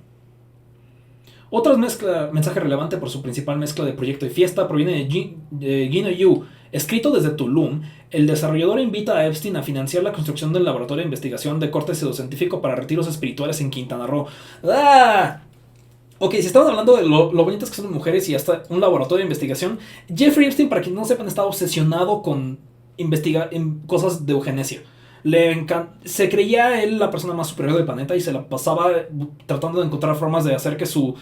Otro mensaje relevante por su principal mezcla de proyecto y fiesta proviene de Gino Yu. Escrito desde Tulum, el desarrollador invita a Epstein a financiar la construcción del laboratorio de investigación de corte pseudocientífico para retiros espirituales en Quintana Roo. ¡Ah! Ok, si estamos hablando de lo bonitas que son las mujeres y hasta un laboratorio de investigación, Jeffrey Epstein, para quienes no sepan, estaba obsesionado con investigar en cosas de eugenesia. Se creía él la persona más superior del planeta y se la pasaba tratando de encontrar formas de hacer que su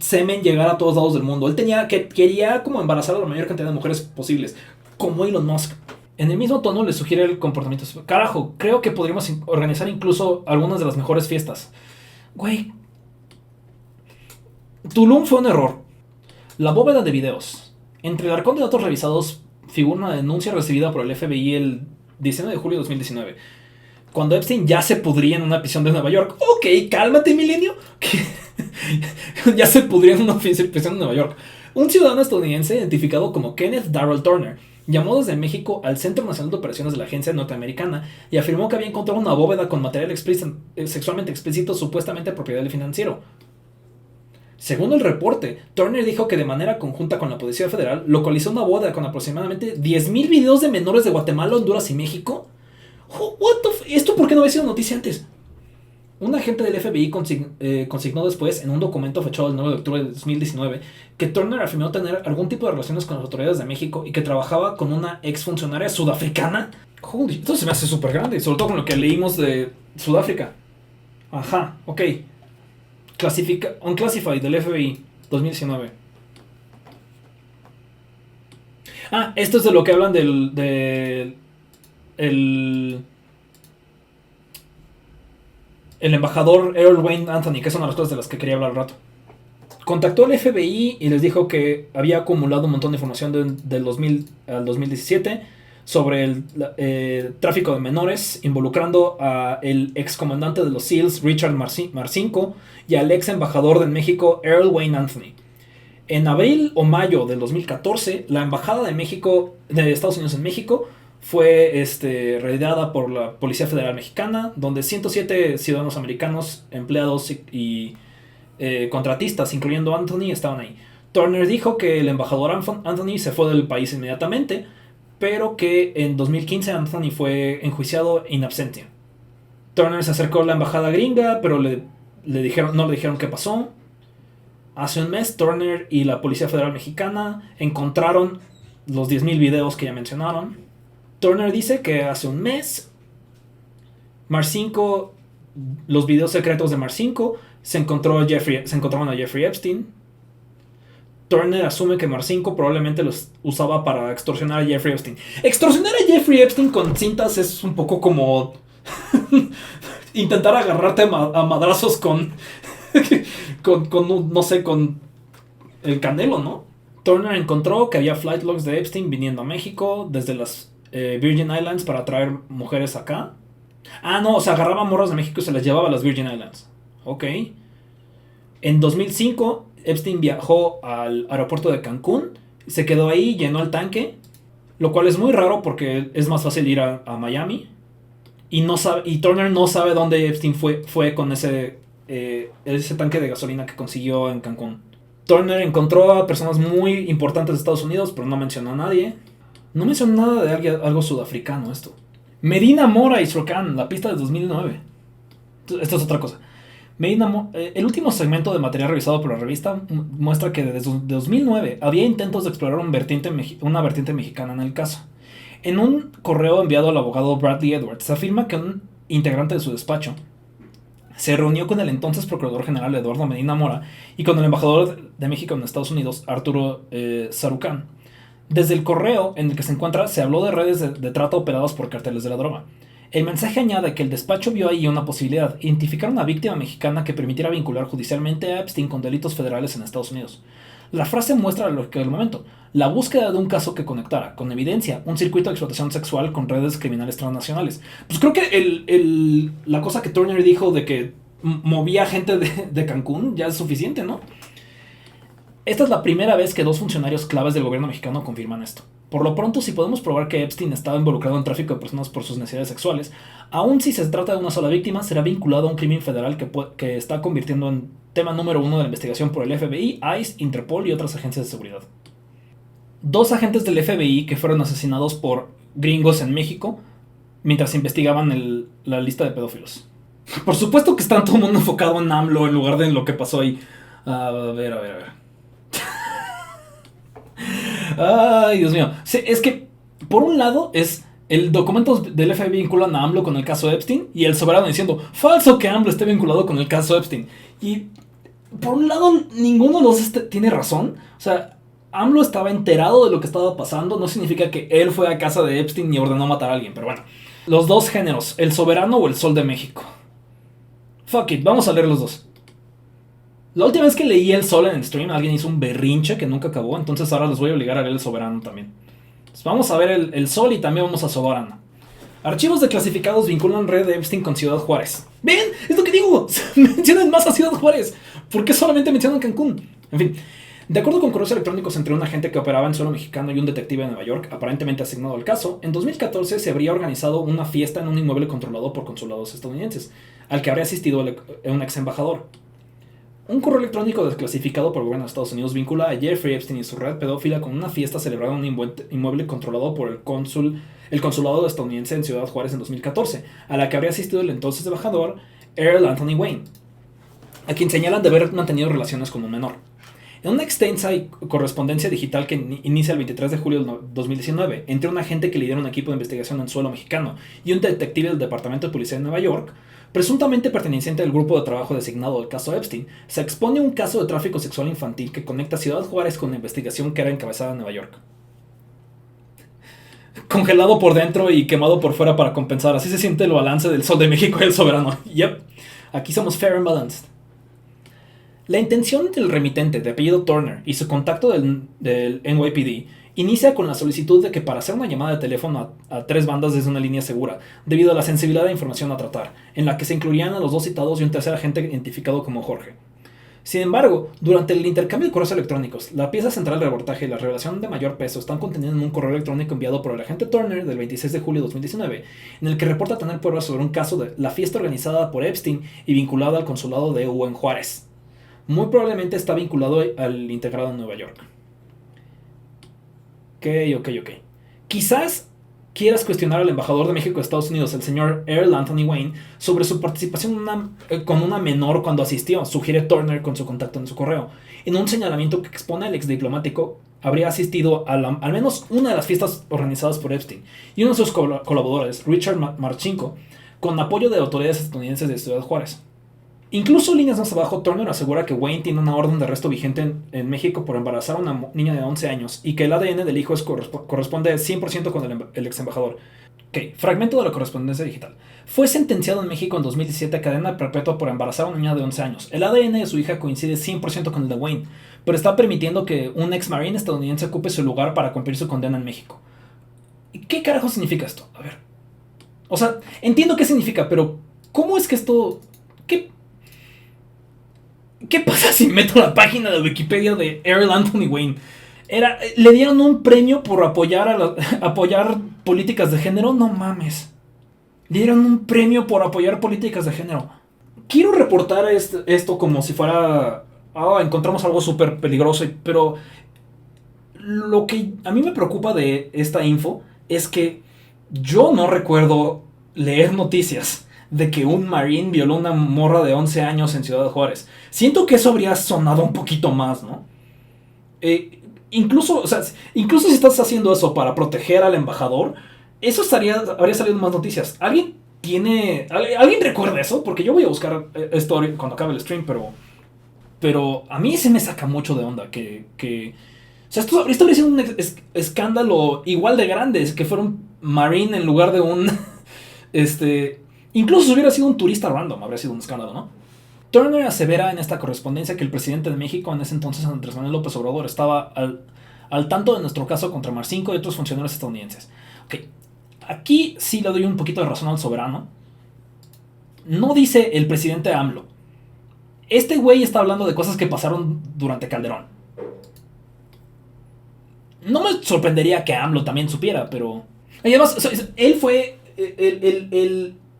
semen llegara a todos lados del mundo. Él quería como embarazar a la mayor cantidad de mujeres posibles, como Elon Musk. En el mismo tono le sugiere el comportamiento. Carajo, creo que podríamos organizar incluso algunas de las mejores fiestas. Güey. Tulum fue un error. La bóveda de videos. Entre el arcón de datos revisados figura una denuncia recibida por el FBI el 19 de julio de 2019. Cuando Epstein ya se pudría en una prisión de Nueva York. Ok, cálmate, milenio. Ya se pudría en una prisión de Nueva York. Un ciudadano estadounidense identificado como Kenneth Darrell Turner llamó desde México al Centro Nacional de Operaciones de la Agencia Norteamericana y afirmó que había encontrado una bóveda con material sexualmente explícito supuestamente propiedad del financiero. Según el reporte, Turner dijo que de manera conjunta con la Policía Federal localizó una bóveda con aproximadamente 10,000 videos de menores de Guatemala, Honduras y México. ¿Esto por qué no había sido noticia antes? Un agente del FBI consignó después, en un documento fechado el 9 de octubre de 2019, que Turner afirmó tener algún tipo de relaciones con las autoridades de México y que trabajaba con una exfuncionaria sudafricana. Holy, esto se me hace súper grande, sobre todo con lo que leímos de Sudáfrica. Ajá, ok. Unclassified del FBI 2019. Esto es de lo que hablan el embajador Earl Wayne Anthony, que es una de las cosas de las que quería hablar al rato. Contactó al FBI y les dijo que había acumulado un montón de información del 2000 al 2017 sobre el tráfico de menores, involucrando al excomandante de los SEALs, Richard Marcinko, y al ex embajador de México, Earl Wayne Anthony. En abril o mayo del 2014, la embajada de Estados Unidos en México fue raidada por la Policía Federal Mexicana, donde 107 ciudadanos americanos, empleados y contratistas, incluyendo Anthony, estaban ahí. Turner dijo que el embajador Anthony se fue del país inmediatamente, pero que en 2015 Anthony fue enjuiciado in absentia. Turner se acercó a la embajada gringa, pero no le dijeron qué pasó. Hace un mes, Turner y la Policía Federal Mexicana encontraron los 10,000 videos que ya mencionaron. Turner dice que hace un mes, los videos secretos de Marcinko se encontraban a Jeffrey Epstein. Turner asume que Marcinko probablemente los usaba para extorsionar a Jeffrey Epstein. Extorsionar a Jeffrey Epstein con cintas es un poco como intentar agarrarte a madrazos con el Canelo, ¿no? Turner encontró que había flight logs de Epstein viniendo a México desde las Virgin Islands para traer mujeres acá. Agarraba morras de México y se las llevaba a las Virgin Islands. Ok. En 2005, Epstein viajó al aeropuerto de Cancún, se quedó ahí, llenó el tanque, lo cual es muy raro porque es más fácil ir a Miami. Y Turner no sabe dónde Epstein fue con ese tanque de gasolina que consiguió en Cancún. Turner encontró a personas muy importantes de Estados Unidos, pero no mencionó a nadie. No mencionó nada de algo sudafricano esto. Medina Mora y Srocan, la pista de 2009. Esto es otra cosa. El último segmento de material revisado por la revista muestra que desde 2009 había intentos de explorar una vertiente mexicana en el caso. En un correo enviado al abogado Bradley Edwards, se afirma que un integrante de su despacho se reunió con el entonces Procurador General Eduardo Medina Mora y con el embajador de México en Estados Unidos, Arturo Sarucán. Desde el correo en el que se encuentra se habló de redes de trata operadas por carteles de la droga. El mensaje añade que el despacho vio ahí una posibilidad: identificar una víctima mexicana que permitiera vincular judicialmente a Epstein con delitos federales en Estados Unidos. La frase muestra lo que del momento: la búsqueda de un caso que conectara, con evidencia, un circuito de explotación sexual con redes criminales transnacionales. Pues creo que la cosa que Turner dijo de que movía gente de Cancún ya es suficiente, ¿no? Esta es la primera vez que dos funcionarios claves del gobierno mexicano confirman esto. Por lo pronto, si podemos probar que Epstein estaba involucrado en tráfico de personas por sus necesidades sexuales, aun si se trata de una sola víctima, será vinculado a un crimen federal que está convirtiendo en tema número uno de la investigación por el FBI, ICE, Interpol y otras agencias de seguridad. 2 agentes del FBI que fueron asesinados por gringos en México mientras investigaban la lista de pedófilos. Por supuesto que está todo el mundo enfocado en AMLO en lugar de en lo que pasó ahí. A ver. Ay, Dios mío. Sí, es que, por un lado, es el documento del FBI vinculan a AMLO con el caso Epstein y el soberano diciendo, falso que AMLO esté vinculado con el caso Epstein. Y, por un lado, ninguno de los dos tiene razón. O sea, AMLO estaba enterado de lo que estaba pasando. No significa que él fue a casa de Epstein y ordenó matar a alguien. Pero bueno, los dos géneros, el soberano o el sol de México. Fuck it, vamos a leer los dos. La última vez que leí El Sol en el stream, alguien hizo un berrinche que nunca acabó, entonces ahora los voy a obligar a leer El Soberano también. Entonces vamos a ver el Sol y también vamos a Soberano. Archivos declasificados vinculan red de Epstein con Ciudad Juárez. ¡Ven! ¡Es lo que digo! Mencionan más a Ciudad Juárez. ¿Por qué solamente mencionan Cancún? En fin, de acuerdo con correos electrónicos entre un agente que operaba en suelo mexicano y un detective de Nueva York, aparentemente asignado al caso, en 2014 se habría organizado una fiesta en un inmueble controlado por consulados estadounidenses, al que habría asistido un ex embajador. Un correo electrónico desclasificado por el gobierno de Estados Unidos vincula a Jeffrey Epstein y su red pedófila con una fiesta celebrada en un inmueble controlado por el consulado estadounidense en Ciudad Juárez en 2014, a la que habría asistido el entonces embajador Earl Anthony Wayne, a quien señalan de haber mantenido relaciones con un menor. En una extensa correspondencia digital que inicia el 23 de julio de 2019 entre un agente que lidera un equipo de investigación en suelo mexicano y un detective del Departamento de Policía de Nueva York, presuntamente perteneciente al grupo de trabajo designado del caso Epstein, se expone un caso de tráfico sexual infantil que conecta Ciudad Juárez con la investigación que era encabezada en Nueva York. Congelado por dentro y quemado por fuera para compensar. Así se siente el balance del Sol de México y el soberano. Yep, aquí somos fair and balanced. La intención del remitente de apellido Turner y su contacto del NYPD inicia con la solicitud de que para hacer una llamada de teléfono a 3 bandas desde una línea segura, debido a la sensibilidad de información a tratar, en la que se incluirían a los 2 citados y un tercer agente identificado como Jorge. Sin embargo, durante el intercambio de correos electrónicos, la pieza central del reportaje y la revelación de mayor peso están contenidas en un correo electrónico enviado por el agente Turner del 26 de julio de 2019, en el que reporta tener pruebas sobre un caso de la fiesta organizada por Epstein y vinculada al consulado de EU en Juárez. Muy probablemente está vinculado al integrado en Nueva York. Ok. Quizás quieras cuestionar al embajador de México de Estados Unidos, el señor Earl Anthony Wayne, sobre su participación con una menor cuando asistió, sugiere Turner con su contacto en su correo, en un señalamiento que expone al ex diplomático habría asistido a al menos una de las fiestas organizadas por Epstein, y uno de sus colaboradores, Richard Marchenko, con apoyo de autoridades estadounidenses de Ciudad Juárez. Incluso líneas más abajo, Turner asegura que Wayne tiene una orden de arresto vigente en México por embarazar a una niña de 11 años y que el ADN del hijo corresponde 100% con el ex embajador. Ok, fragmento de la correspondencia digital. Fue sentenciado en México en 2017 a cadena perpetua por embarazar a una niña de 11 años. El ADN de su hija coincide 100% con el de Wayne, pero está permitiendo que un ex marine estadounidense ocupe su lugar para cumplir su condena en México. ¿Qué carajo significa esto? A ver. O sea, entiendo qué significa, pero ¿cómo es que esto... ¿Qué pasa si meto la página de Wikipedia de Earl Anthony Wayne? Le dieron un premio por apoyar políticas de género. No mames. Le dieron un premio por apoyar políticas de género. Quiero reportar esto como si fuera... encontramos algo súper peligroso. Pero lo que a mí me preocupa de esta info es que yo no recuerdo leer noticias de que un marine violó a una morra de 11 años en Ciudad Juárez. Siento que eso habría sonado un poquito más, ¿no? Incluso si estás haciendo eso para proteger al embajador, eso habría salido en más noticias. ¿Alguien recuerda eso? Porque yo voy a buscar esto cuando acabe el stream, pero a mí se me saca mucho de onda que o sea, esto habría sido un escándalo igual de grande, que fuera un marine en lugar de un... Incluso si hubiera sido un turista random, habría sido un escándalo, ¿no? Turner asevera en esta correspondencia que el presidente de México, en ese entonces Andrés Manuel López Obrador, estaba al tanto de nuestro caso contra Marcinko y otros funcionarios estadounidenses. Ok, aquí sí le doy un poquito de razón al soberano. No dice el presidente AMLO. Este güey está hablando de cosas que pasaron durante Calderón. No me sorprendería que AMLO también supiera, pero... Y además, o sea, él fue...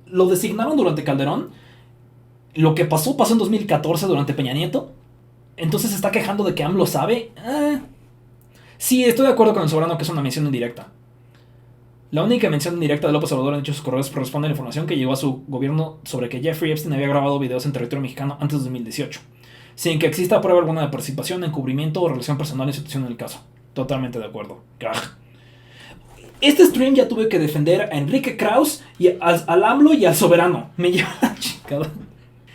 lo designaron durante Calderón. Lo que pasó en 2014 durante Peña Nieto. Entonces se está quejando de que AMLO sabe. Sí, estoy de acuerdo con el soberano que es una mención indirecta. La única mención indirecta de López Obrador en dichos correos corresponde a la información que llegó a su gobierno sobre que Jeffrey Epstein había grabado videos en territorio mexicano antes de 2018, sin que exista prueba alguna de participación, encubrimiento o relación personal en institución en el caso. Totalmente de acuerdo. Este stream ya tuve que defender a Enrique Krauss y al AMLO y al soberano. Me lleva la chingada.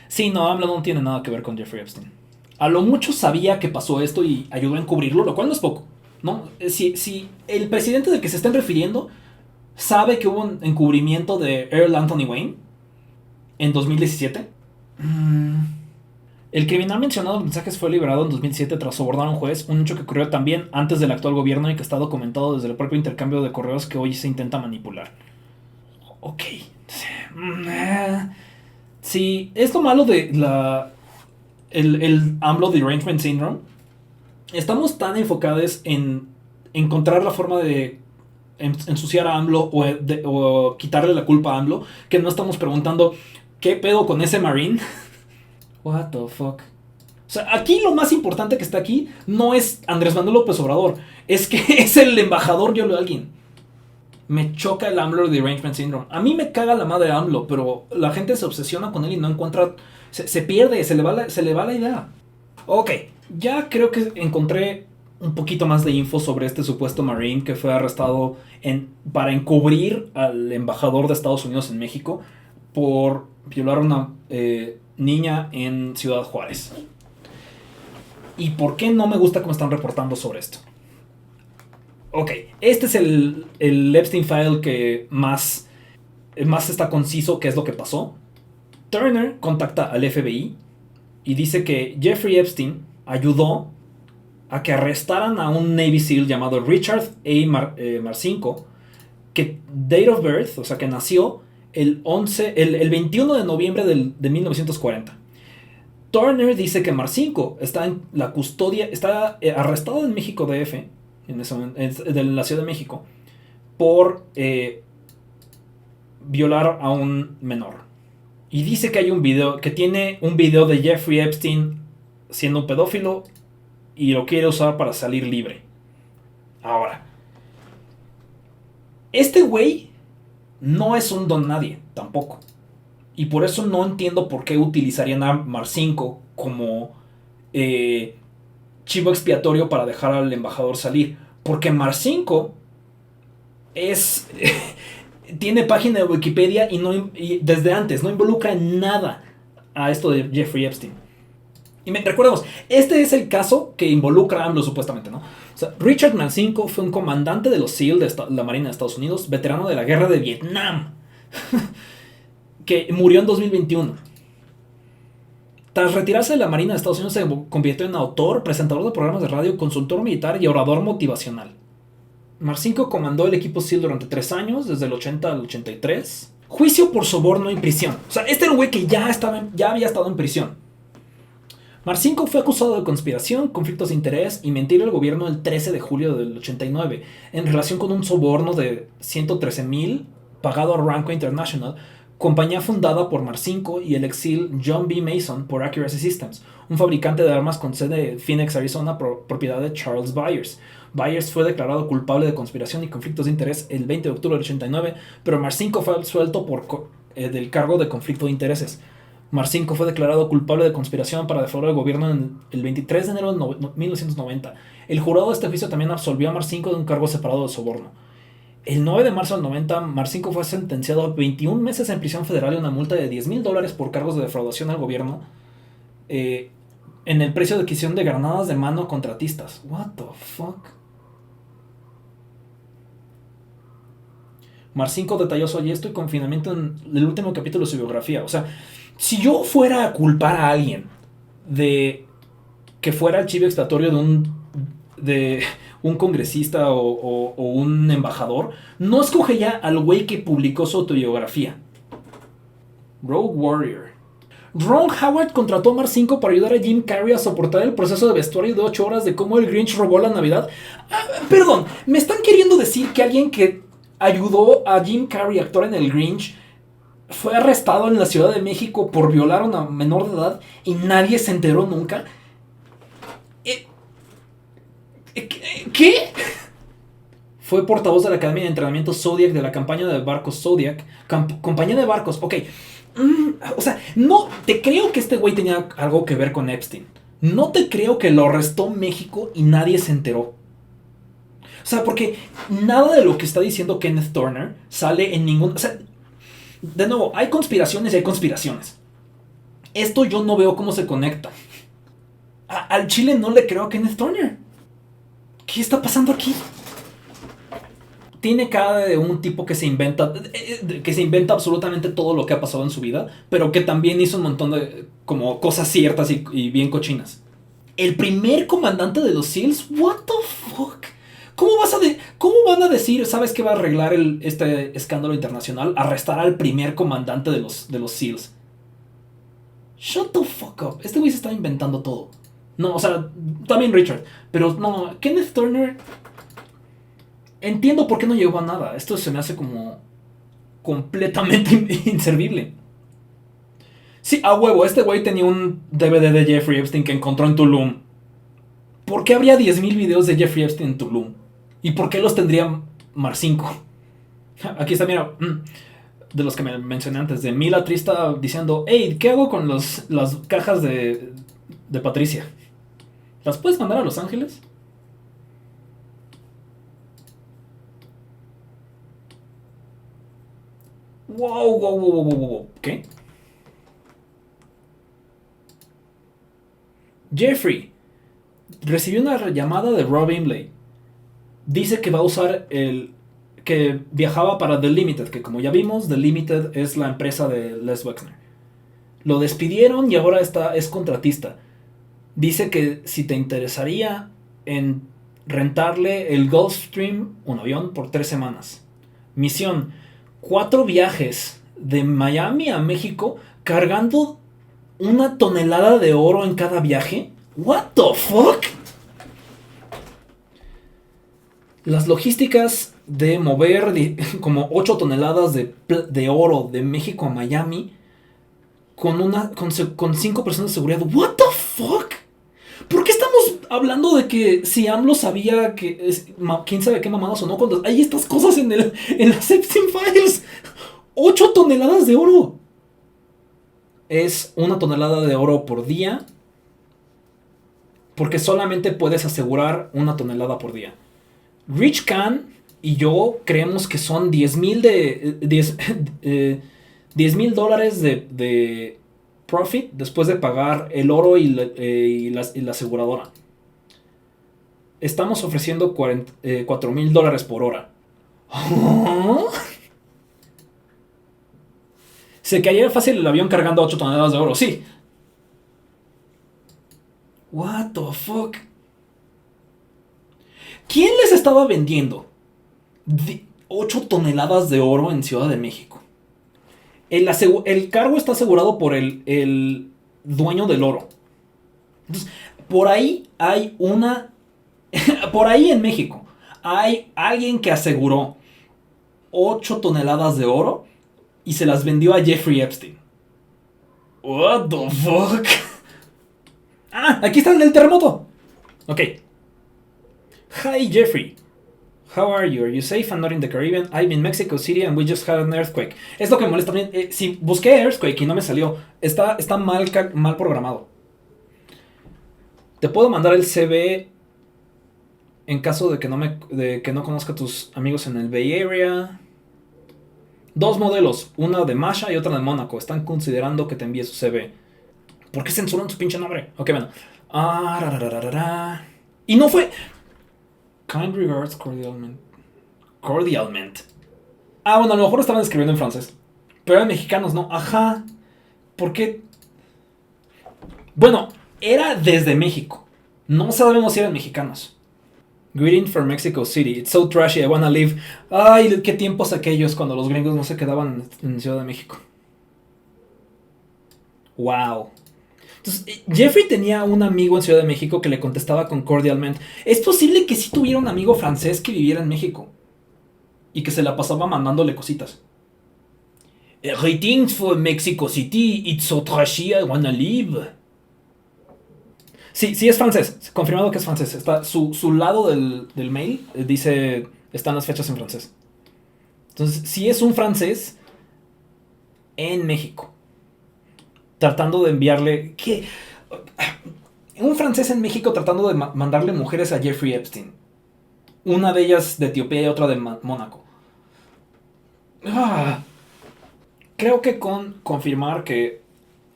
Sí, no, AMLO no tiene nada que ver con Jeffrey Epstein. A lo mucho sabía que pasó esto y ayudó a encubrirlo, lo cual no es poco, ¿no? Si el presidente del que se estén refiriendo sabe que hubo un encubrimiento de Earl Anthony Wayne en 2017. El criminal mencionado en los mensajes fue liberado en 2007 tras sobornar a un juez, un hecho que ocurrió también antes del actual gobierno y que está documentado desde el propio intercambio de correos que hoy se intenta manipular. Ok. Sí, es lo malo de el AMLO Derangement Syndrome. Estamos tan enfocados en encontrar la forma de ensuciar a AMLO o quitarle la culpa a AMLO que no estamos preguntando ¿qué pedo con ese Marine? What the fuck. O sea, aquí lo más importante que está aquí no es Andrés Manuel López Obrador, es que es el embajador de alguien. Me choca el AMLO Derangement Syndrome. A mí me caga la madre AMLO, pero la gente se obsesiona con él y no encuentra... Se pierde, se le va la idea. Ok, ya creo que encontré un poquito más de info sobre este supuesto Marine que fue arrestado para encubrir al embajador de Estados Unidos en México por violar a una niña en Ciudad Juárez. ¿Y por qué no me gusta cómo están reportando sobre esto? Ok, este es el Epstein File que más está conciso qué es lo que pasó. Turner contacta al FBI y dice que Jeffrey Epstein ayudó a que arrestaran a un Navy SEAL llamado Richard A. Marcinko, que date of birth, o sea que nació el 21 de noviembre de 1940. Turner dice que Marcinko está en la custodia, está arrestado en México DF, en la Ciudad de México, por violar a un menor. Y dice que hay un video, que tiene un video de Jeffrey Epstein siendo un pedófilo y lo quiere usar para salir libre. Ahora, este güey no es un don nadie, tampoco. Y por eso no entiendo por qué utilizarían a Marcinko como chivo expiatorio para dejar al embajador salir. Porque Marcinko es... tiene página de Wikipedia y desde antes no involucra en nada a esto de Jeffrey Epstein. Y recordemos, este es el caso que involucra a AMLO supuestamente, ¿no? O sea, Richard Marcinko fue un comandante de los SEAL de la Marina de Estados Unidos, veterano de la guerra de Vietnam, que murió en 2021. Tras retirarse de la Marina de Estados Unidos se convirtió en autor, presentador de programas de radio, consultor militar y orador motivacional. Marcinko comandó el equipo SEAL durante 3 años, desde el 80 al 83. Juicio por soborno y prisión. O sea, este era un güey que ya había estado en prisión. Marcinko fue acusado de conspiración, conflictos de interés y mentir al gobierno el 13 de julio del 89 en relación con un soborno de $113,000 pagado a Ranco International, compañía fundada por Marcinko y el exil John B. Mason por Accuracy Systems, un fabricante de armas con sede en Phoenix, Arizona, propiedad de Charles Byers. Byers fue declarado culpable de conspiración y conflictos de interés el 20 de octubre del 89, pero Marcinko fue absuelto del cargo de conflicto de intereses. Marcinko fue declarado culpable de conspiración para defraudar al gobierno el 23 de enero de 1990. El jurado de este juicio también absolvió a Marcinko de un cargo separado de soborno. El 9 de marzo del 90, Marcinko fue sentenciado a 21 meses en prisión federal y una multa de $10,000 por cargos de defraudación al gobierno en el precio de adquisición de granadas de mano a contratistas. What the fuck? Marcinko detalló sobre esto y confinamiento en el último capítulo de su biografía. O sea, si yo fuera a culpar a alguien de que fuera el chivo expiatorio de un congresista o un embajador, no escogería al güey que publicó su autobiografía. Rogue Warrior. Ron Howard contrató a Mar 5 para ayudar a Jim Carrey a soportar el proceso de vestuario de 8 horas de cómo el Grinch robó la Navidad. Perdón, ¿me están queriendo decir que alguien que ayudó a Jim Carrey a actuar en el Grinch fue arrestado en la Ciudad de México por violar a una menor de edad y nadie se enteró nunca? ¿Qué? Fue portavoz de la Academia de Entrenamiento Zodiac de la campaña de barcos Zodiac. Compañía de barcos, ok. O sea, no te creo que este güey tenía algo que ver con Epstein. No te creo que lo arrestó México y nadie se enteró. O sea, porque nada de lo que está diciendo Kenneth Turner sale en ningún... O sea, de nuevo, hay conspiraciones y hay conspiraciones. Esto yo no veo cómo se conecta. Al chile no le creo a Kenneth Turner. ¿Qué está pasando aquí? Tiene cara de un tipo que se inventa absolutamente todo lo que ha pasado en su vida, pero que también hizo un montón de como cosas ciertas y bien cochinas. El primer comandante de los SEALs, what the fuck? ¿Cómo van a decir, sabes que va a arreglar este escándalo internacional? Arrestar al primer comandante de los SEALs. Shut the fuck up. Este güey se está inventando todo. No, o sea, también Richard. Pero no, Kenneth Turner... Entiendo por qué no llegó a nada. Esto se me hace como completamente inservible. Sí, a huevo, este güey tenía un DVD de Jeffrey Epstein que encontró en Tulum. ¿Por qué habría 10.000 videos de Jeffrey Epstein en Tulum? ¿Y por qué los tendría Mar 5? Aquí está, mira, de los que me mencioné antes, de Mila Trista diciendo, hey, ¿qué hago con las cajas de Patricia? ¿Las puedes mandar a Los Ángeles? Wow. ¿Qué? Jeffrey recibió una llamada de Rob Imlay. Dice que va a usar que viajaba para The Limited, que como ya vimos, The Limited es la empresa de Les Wexner. Lo despidieron y ahora es contratista. Dice que si te interesaría en rentarle el Gulfstream, un avión, por 3 semanas. Misión: 4 viajes de Miami a México cargando 1 tonelada de oro en cada viaje. What the fuck? Las logísticas de mover como 8 toneladas de oro de México a Miami con 5 personas de seguridad. What the fuck? ¿Por qué estamos hablando de que si AMLO sabía que quién sabe qué mamadas o no cuando hay estas cosas en las Epstein Files? 8 toneladas de oro. Es 1 tonelada de oro por día, porque solamente puedes asegurar 1 tonelada por día. Rich Khan y yo creemos que son $10,000 de profit después de pagar el oro y la aseguradora. Estamos ofreciendo $4,000 por hora. ¿Oh? Se caía fácil el avión cargando 8 toneladas de oro, sí. What the fuck? ¿Quién les estaba vendiendo 8 toneladas de oro en Ciudad de México? El cargo está asegurado por el dueño del oro. Entonces, por ahí hay por ahí en México hay alguien que aseguró 8 toneladas de oro y se las vendió a Jeffrey Epstein. What the fuck? Aquí está el del terremoto. Ok. Hi Jeffrey. How are you? Are you safe and not in the Caribbean? I'm in Mexico City and we just had an earthquake. Es lo que me molesta también. Si busqué earthquake y no me salió, está mal programado. Te puedo mandar el CV en caso de que no conozca a tus amigos en el Bay Area. 2 modelos, una de Masha y otra de Mónaco. Están considerando que te envíe su CV. ¿Por qué censuran su pinche nombre? Ok, bueno. Y no fue... Kind regards, cordialmente. Bueno, a lo mejor estaban escribiendo en francés. Pero eran mexicanos, ¿no? Ajá. ¿Por qué? Bueno, era desde México. No sabemos si eran mexicanos. Greeting from Mexico City. It's so trashy, I wanna leave. Ay, qué tiempos aquellos cuando los gringos no se quedaban en Ciudad de México. Wow. Entonces, Jeffrey tenía un amigo en Ciudad de México que le contestaba con cordialmente. Es posible que sí tuviera un amigo francés que viviera en México y que se la pasaba mandándole cositas. Greetings for Mexico City, it's so trashy, I wanna live. Sí, sí es francés, confirmado que es francés. Está, su lado del mail dice, están las fechas en francés. Entonces, sí es un francés en México, tratando de enviarle... ¿Qué? Un francés en México tratando de mandarle mujeres a Jeffrey Epstein. Una de ellas de Etiopía y otra de Mónaco. Ah, creo que con confirmar que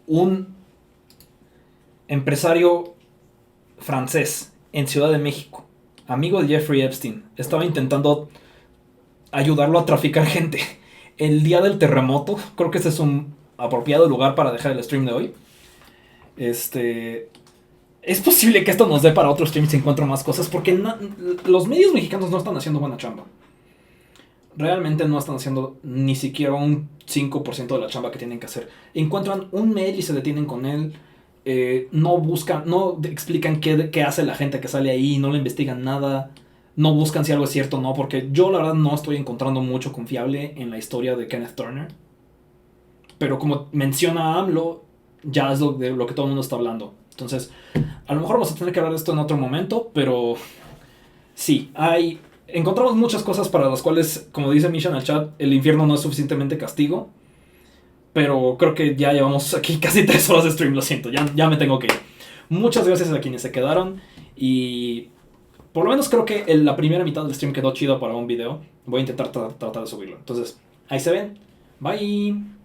un empresario francés en Ciudad de México, amigo de Jeffrey Epstein, estaba intentando ayudarlo a traficar gente el día del terremoto. Creo que ese es un apropiado lugar para dejar el stream de hoy. Este, es posible que esto nos dé para otro stream si encuentro más cosas, porque los medios mexicanos no están haciendo buena chamba. Realmente no están haciendo ni siquiera un 5% de la chamba que tienen que hacer. Encuentran un mail y se detienen con él. No buscan, no explican qué hace la gente que sale ahí, no le investigan nada. No buscan si algo es cierto o no, porque yo la verdad no estoy encontrando mucho confiable en la historia de Kenneth Turner. Pero como menciona a AMLO, ya es de lo que todo el mundo está hablando. Entonces, a lo mejor vamos a tener que hablar de esto en otro momento, pero sí, encontramos muchas cosas para las cuales, como dice Misha en el chat, el infierno no es suficientemente castigo. Pero creo que ya llevamos aquí casi 3 horas de stream, lo siento, ya me tengo que ir. Muchas gracias a quienes se quedaron y por lo menos creo que la primera mitad del stream quedó chido para un video. Voy a intentar tratar de subirlo. Entonces, ahí se ven. Bye.